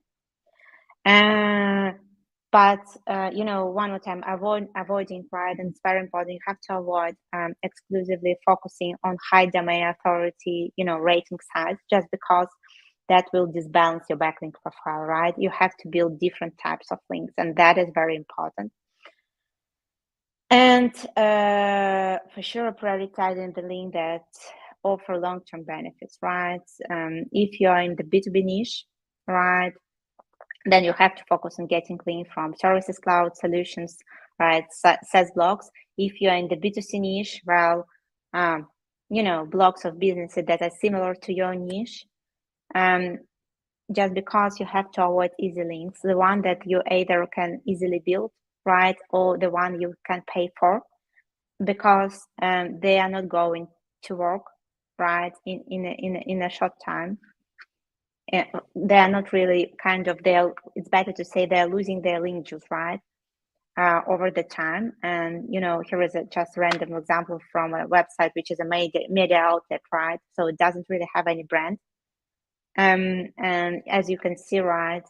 But one more time, avoiding, right, and it's very important. You have to avoid exclusively focusing on high domain authority, rating sites, just because that will disbalance your backlink profile, right? You have to build different types of links, and that is very important. And for sure, prioritizing the link that offer long-term benefits, right? If you are in the B2B niche, right, then you have to focus on getting links from services, cloud solutions, right, SaaS blogs. If you are in the B2C niche, well, blogs of businesses that are similar to your niche, just because you have to avoid easy links, the one that you either can easily build, right, or the one you can pay for, because they are not going to work, right, in a short time. They are not really it's better to say they're losing their link juice, right, over the time. And here is just a random example from a website which is a media outlet, right, so it doesn't really have any brand. And as you can see, right,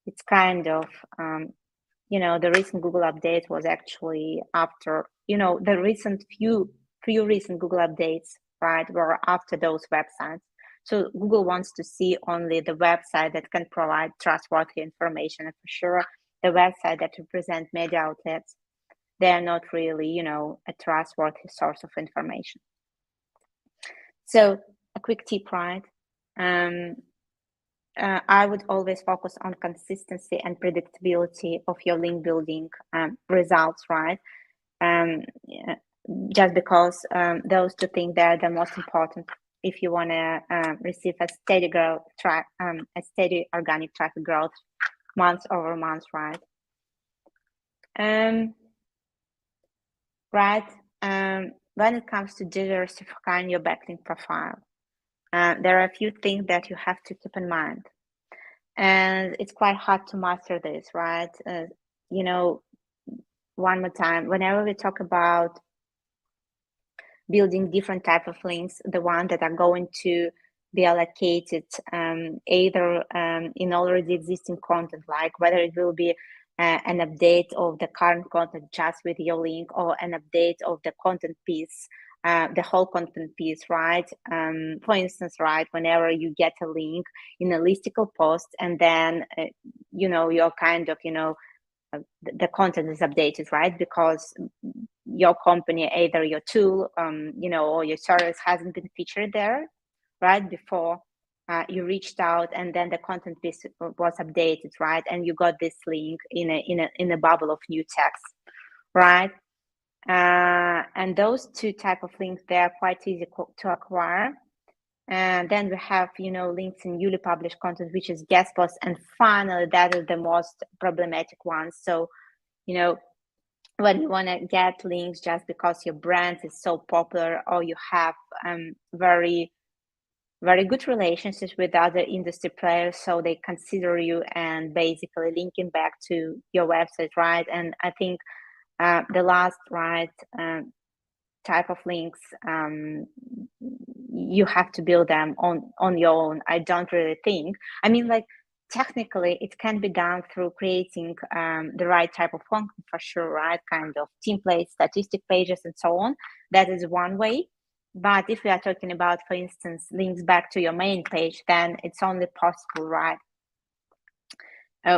it's kind of the recent Google update was actually after the recent few recent Google updates, right, were after those websites. So Google wants to see only the website that can provide trustworthy information. And for sure, the website that represent media outlets, they are not really, a trustworthy source of information. So a quick tip, right? I would always focus on consistency and predictability of your link building results, right? Just because those two things, they're the most important if you want to receive a steady growth a steady organic traffic growth month over month, right? When it comes to diversifying your backlink profile, there are a few things that you have to keep in mind, and it's quite hard to master this, right? One more time, whenever we talk about building different type of links, the one that are going to be allocated either in already existing content, like whether it will be an update of the current content just with your link, or an update of the content piece, the whole content piece, right? For instance, right, whenever you get a link in a listicle post, and then you're kind of the content is updated, right, because your company, either your tool or your service hasn't been featured there, right, before you reached out, and then the content piece was updated, right, and you got this link in a bubble of new text, right? And those two type of links, they are quite easy to acquire. And then we have, links in newly published content, which is guest posts. And finally, that is the most problematic one. So, when you want to get links just because your brand is so popular, or you have very, very good relationships with other industry players, so they consider you and basically linking back to your website, right? And I think the last type of links, you have to build them on your own. I don't really think. I mean, like, technically it can be done through creating the right type of content, for sure, right? Kind of templates, statistic pages, and so on. That is one way. But if we are talking about, for instance, links back to your main page, then it's only possible, right?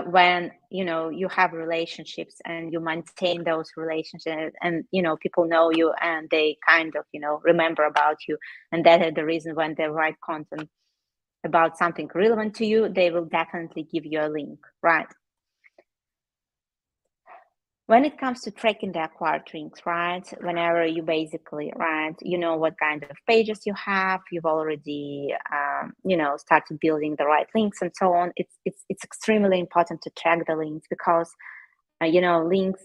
When you have relationships and you maintain those relationships, and people know you and they kind of remember about you, and that is the reason when they write content about something relevant to you, they will definitely give you a link, right? When it comes to tracking the acquired links, right, whenever you basically, right, what kind of pages you have, you've already, started building the right links and so on. It's extremely important to track the links, because, links,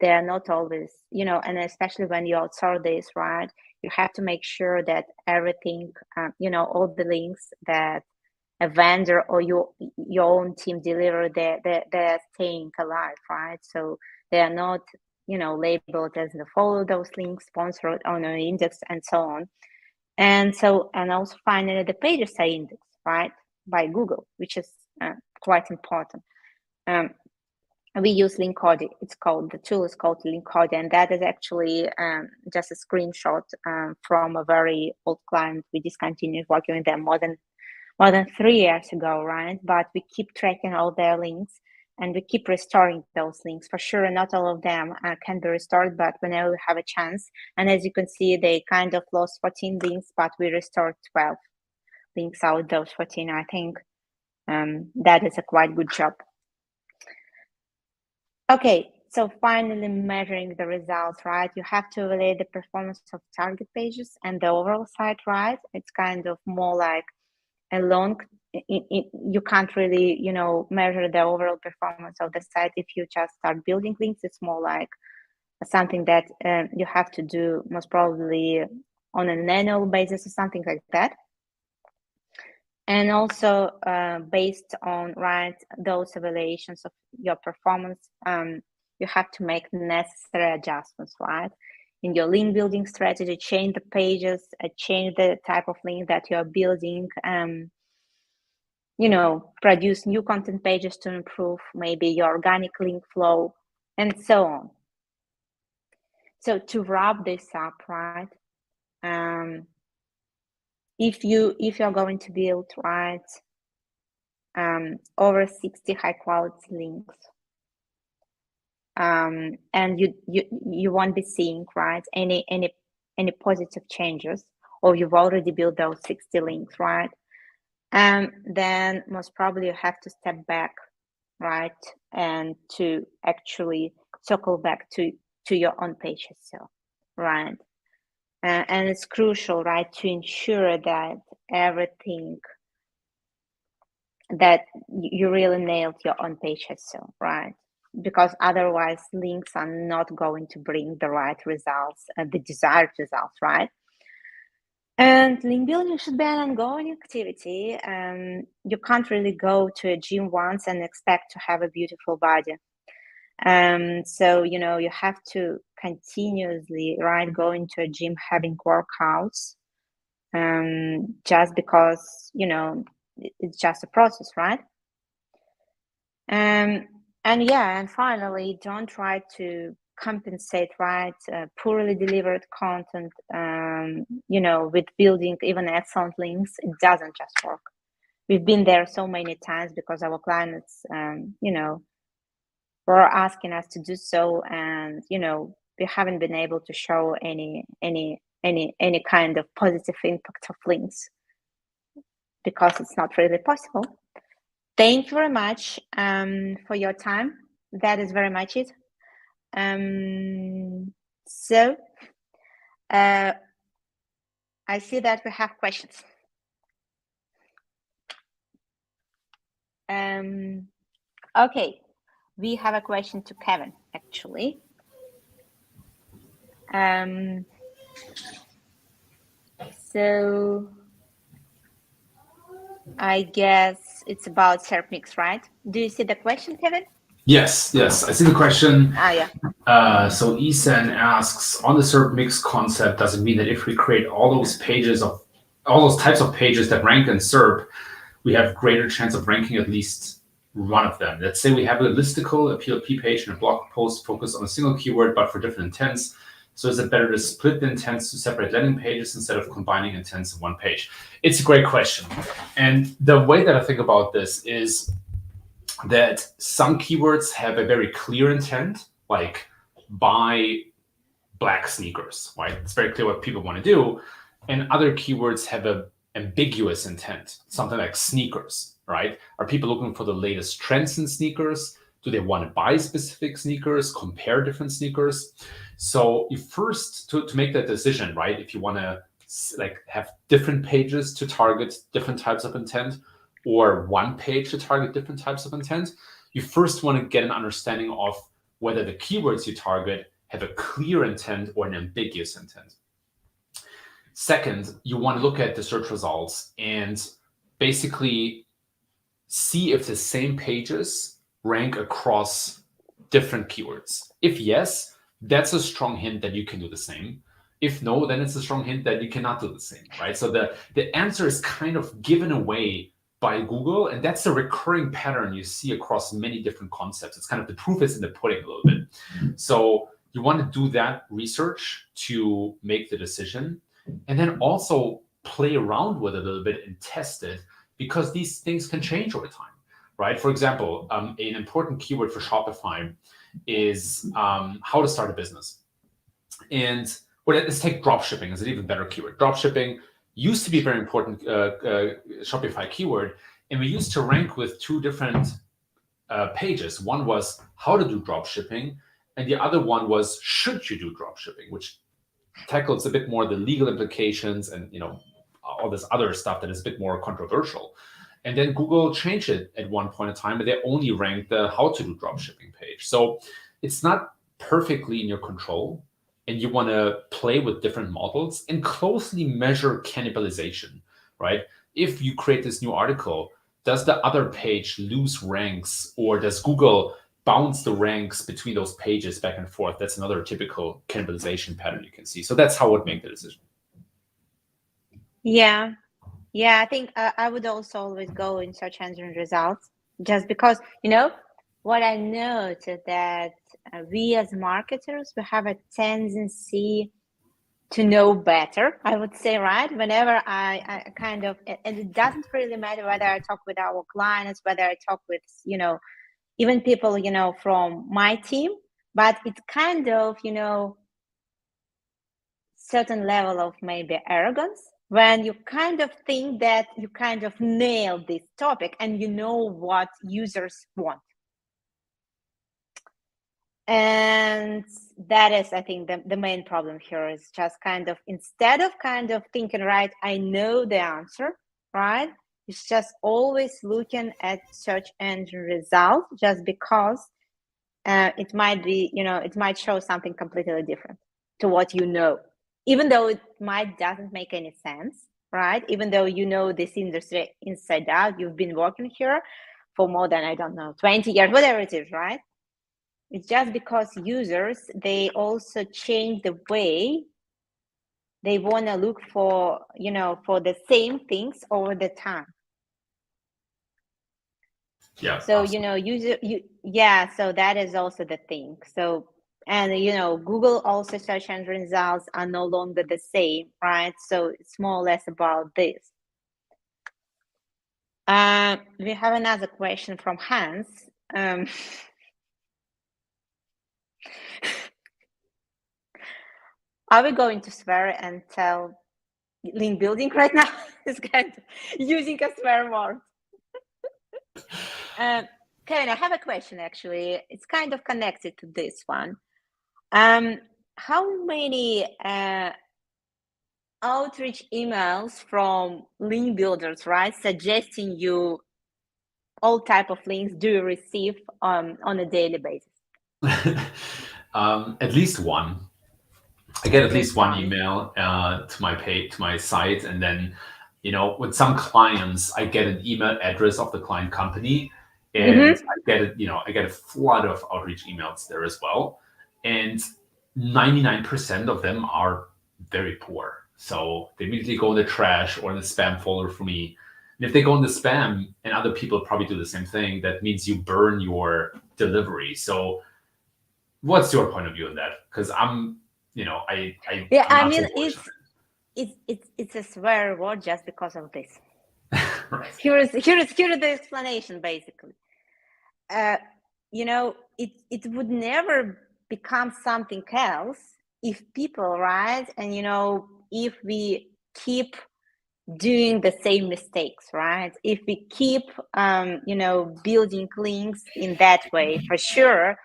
they are not always, and especially when you outsource this, right, you have to make sure that everything, all the links that a vendor or your own team deliver, they're staying alive, right? So they are not, labeled as the follow those links, sponsored on an index, and so on. And also finally, the pages are indexed, right, by Google, which is quite important. We use Linkody. The tool is called Linkody, and that is actually just a screenshot from a very old client. We discontinued working with them more than 3 years ago, right? But we keep tracking all their links, and we keep restoring those links. For sure, not all of them can be restored, but whenever we have a chance. And as you can see, they kind of lost 14 links, but we restored 12 links out of those 14. I think that is a quite good job. Okay, so finally measuring the results, right? You have to evaluate the performance of target pages and the overall site, right? It's kind of more like a long, you can't really, measure the overall performance of the site if you just start building links. It's more like something that you have to do most probably on an annual basis or something like that. And also based on, right, those evaluations of your performance, you have to make necessary adjustments, right, in your link building strategy. Change the pages, change the type of link that you're building, produce new content pages to improve maybe your organic link flow, and so on. So to wrap this up, right, if you're going to build, right, over 60 high quality links, and you won't be seeing, right, any positive changes, or you've already built those 60 links, right, then most probably you have to step back, right, and to actually circle back to your own page itself, right. And it's crucial, right, to ensure that everything, that you really nailed your own page itself, right, because otherwise links are not going to bring the right results, the desired results, right. And link building should be an ongoing activity. You can't really go to a gym once and expect to have a beautiful body. So, you have to continuously, right, go into a gym, having workouts, just because, it's just a process, right? And finally, don't try to compensate, right, poorly delivered content, with building even excellent links. It doesn't just work. We've been there so many times because our clients, were asking us to do so, and we haven't been able to show any kind of positive impact of links, because it's not really possible. Thank you very much for your time. That is very much it. So I see that we have questions. Okay, we have a question to Kevin, actually. So I guess it's about SERP mix, right? Do you see the question, Kevin? Yes, I see the question. Yeah. So Esan asks, on the SERP mix concept, does it mean that if we create all those types of pages that rank in SERP, we have greater chance of ranking at least one of them? Let's say we have a listicle, a PLP page, and a blog post focused on a single keyword, but for different intents. So is it better to split the intents to separate landing pages instead of combining intents in one page? It's a great question. And the way that I think about this is that some keywords have a very clear intent, like buy black sneakers, right? It's very clear what people want to do. And other keywords have an ambiguous intent, something like sneakers, right? Are people looking for the latest trends in sneakers? Do they want to buy specific sneakers, compare different sneakers? So you first, to make that decision, right? If you want to have different pages to target different types of intent, or one page to target different types of intent, you first want to get an understanding of whether the keywords you target have a clear intent or an ambiguous intent. Second, you want to look at the search results and basically see if the same pages rank across different keywords. If yes, that's a strong hint that you can do the same. If no, then it's a strong hint that you cannot do the same, right? So the answer is kind of given away by Google, and that's a recurring pattern you see across many different concepts. It's kind of the proof is in the pudding a little bit. So you want to do that research to make the decision, and then also play around with it a little bit and test it, because these things can change over time, right? For example, an important keyword for Shopify is how to start a business. And let's take dropshipping as an even better keyword. Dropshipping used to be a very important Shopify keyword, and we used to rank with two different pages. One was how to do dropshipping, and the other one was should you do dropshipping, which tackles a bit more the legal implications and all this other stuff that is a bit more controversial. And then Google changed it at one point in time, and they only ranked the how to do dropshipping page. So it's not perfectly in your control, and you want to play with different models and closely measure cannibalization, right? If you create this new article, does the other page lose ranks, or does Google bounce the ranks between those pages back and forth? That's another typical cannibalization pattern you can see. So that's how I would make the decision. Yeah, I think I would also always go in search engine results, just because, what I noted that we as marketers, we have a tendency to know better, I would say, right? Whenever I kind of, and it doesn't really matter whether I talk with our clients, whether I talk with, even people, from my team, but it's kind of, certain level of maybe arrogance when you kind of think that you kind of nailed this topic and you know what users want. And that is, I think, the main problem here is just kind of, instead of kind of thinking, right, I know the answer, right? It's just always looking at search engine results just because it might be, it might show something completely different to what you know, even though it might doesn't make any sense, right? Even though you know this industry inside out, you've been working here for more than, I don't know, 20 years, whatever it is, right? It's just because users, they also change the way they want to look for, for the same things over the time. Yeah. So, absolutely. So that is also the thing. So, and, Google also search engine results are no longer the same, right? So it's more or less about this. We have another question from Hans. Are we going to swear and tell link building right now? It's kind of using a swear word. Kevin, I have a question, actually. It's kind of connected to this one. how many outreach emails from link builders, right, suggesting you all type of links do you receive on a daily basis? At least one. I get at least one email to my page, to my site, and then, with some clients, I get an email address of the client company, and I get a flood of outreach emails there as well, and 99% of them are very poor. So they immediately go in the trash or in the spam folder for me. And if they go in the spam, and other people probably do the same thing, that means you burn your delivery. So what's your point of view on that? Because I'm mean, it's a swear word just because of this. Right. Here is the explanation, basically. It would never become something else if people, right? And if we keep doing the same mistakes, right? If we keep building links in that way, for sure,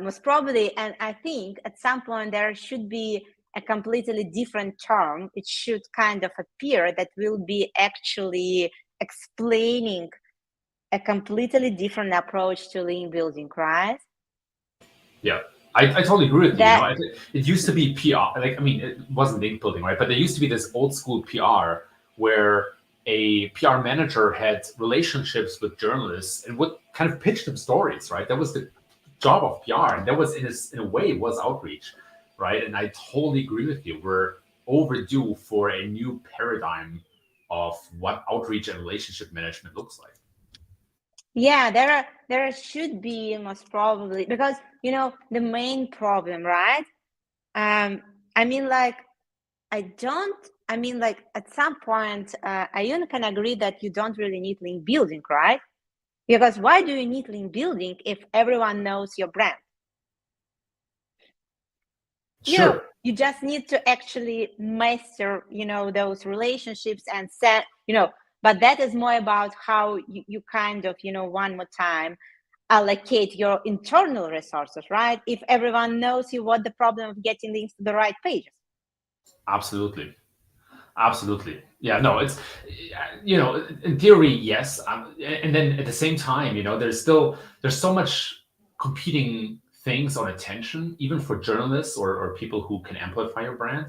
most probably, and I think at some point there should be a completely different term. It should kind of appear that will be actually explaining a completely different approach to link building, right? Yeah, I totally agree with you. It used to be PR. It wasn't link building, right? But there used to be this old school PR where a PR manager had relationships with journalists and would kind of pitch them stories, right? That was the job of PR, and that was in a way was outreach, right? And I totally agree with you. We're overdue for a new paradigm of what outreach and relationship management looks like. Yeah, there should be, most probably, because the main problem, right? At some point, I even can agree that you don't really need link building, right? Because why do you need link building if everyone knows your brand? Sure. You just need to actually master, those relationships and set, but that is more about how you kind of, one more time, allocate your internal resources, right? If everyone knows you, what the problem of getting links to the right pages? Absolutely. Yeah, no, it's, in theory, yes. And then at the same time, there's so much competing things on attention, even for journalists or people who can amplify your brand,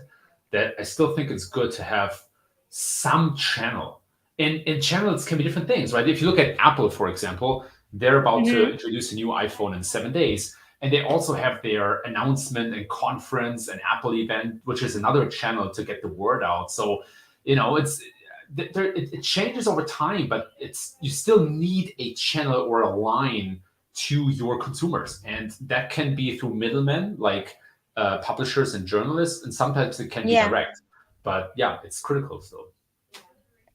that I still think it's good to have some channel. And channels can be different things, right? If you look at Apple, for example, they're about to introduce a new iPhone in 7 days. And they also have their announcement and conference and Apple event, which is another channel to get the word out. So, it changes over time, but you still need a channel or a line to your consumers, and that can be through middlemen like publishers and journalists, and sometimes it can be direct. But yeah, it's critical still.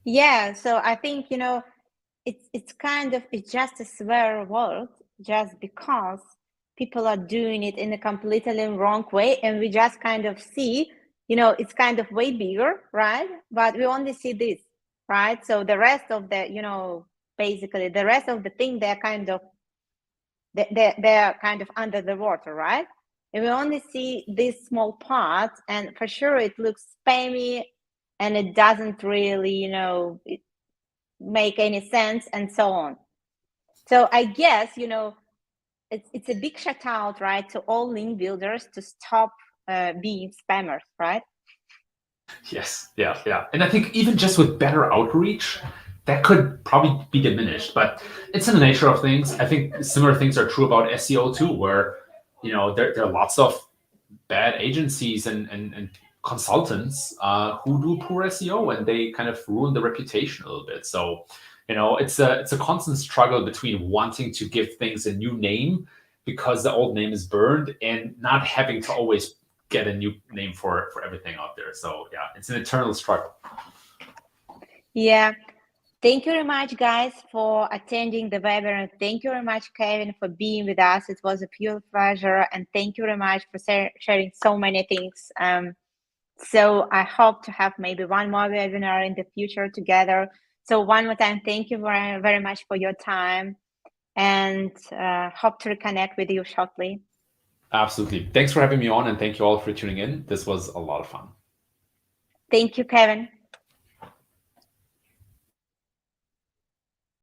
Yeah, so I think it's just a swear word, just because people are doing it in a completely wrong way, and we just kind of see, it's kind of way bigger, right? But we only see this, right? So the rest of the, basically the rest of the thing, they're kind of under the water, right? And we only see this small part, and for sure it looks spammy, and it doesn't really, make any sense, and so on. So I guess, it's a big shout out, right, to all link builders to stop being spammers, right? Yes, yeah. And I think even just with better outreach, that could probably be diminished, but it's in the nature of things. I think similar things are true about SEO too, where, there are lots of bad agencies and consultants who do poor SEO, and they kind of ruin the reputation a little bit. So, it's a constant struggle between wanting to give things a new name because the old name is burned, and not having to always get a new name for everything out there. So yeah, it's an eternal struggle. Yeah. Thank you very much, guys, for attending the webinar. Thank you very much, Kevin, for being with us. It was a pure pleasure. And thank you very much for sharing so many things. So I hope to have maybe one more webinar in the future together. So one more time, thank you very, very much for your time, and hope to reconnect with you shortly. Absolutely. Thanks for having me on, and thank you all for tuning in. This was a lot of fun. Thank you, Kevin.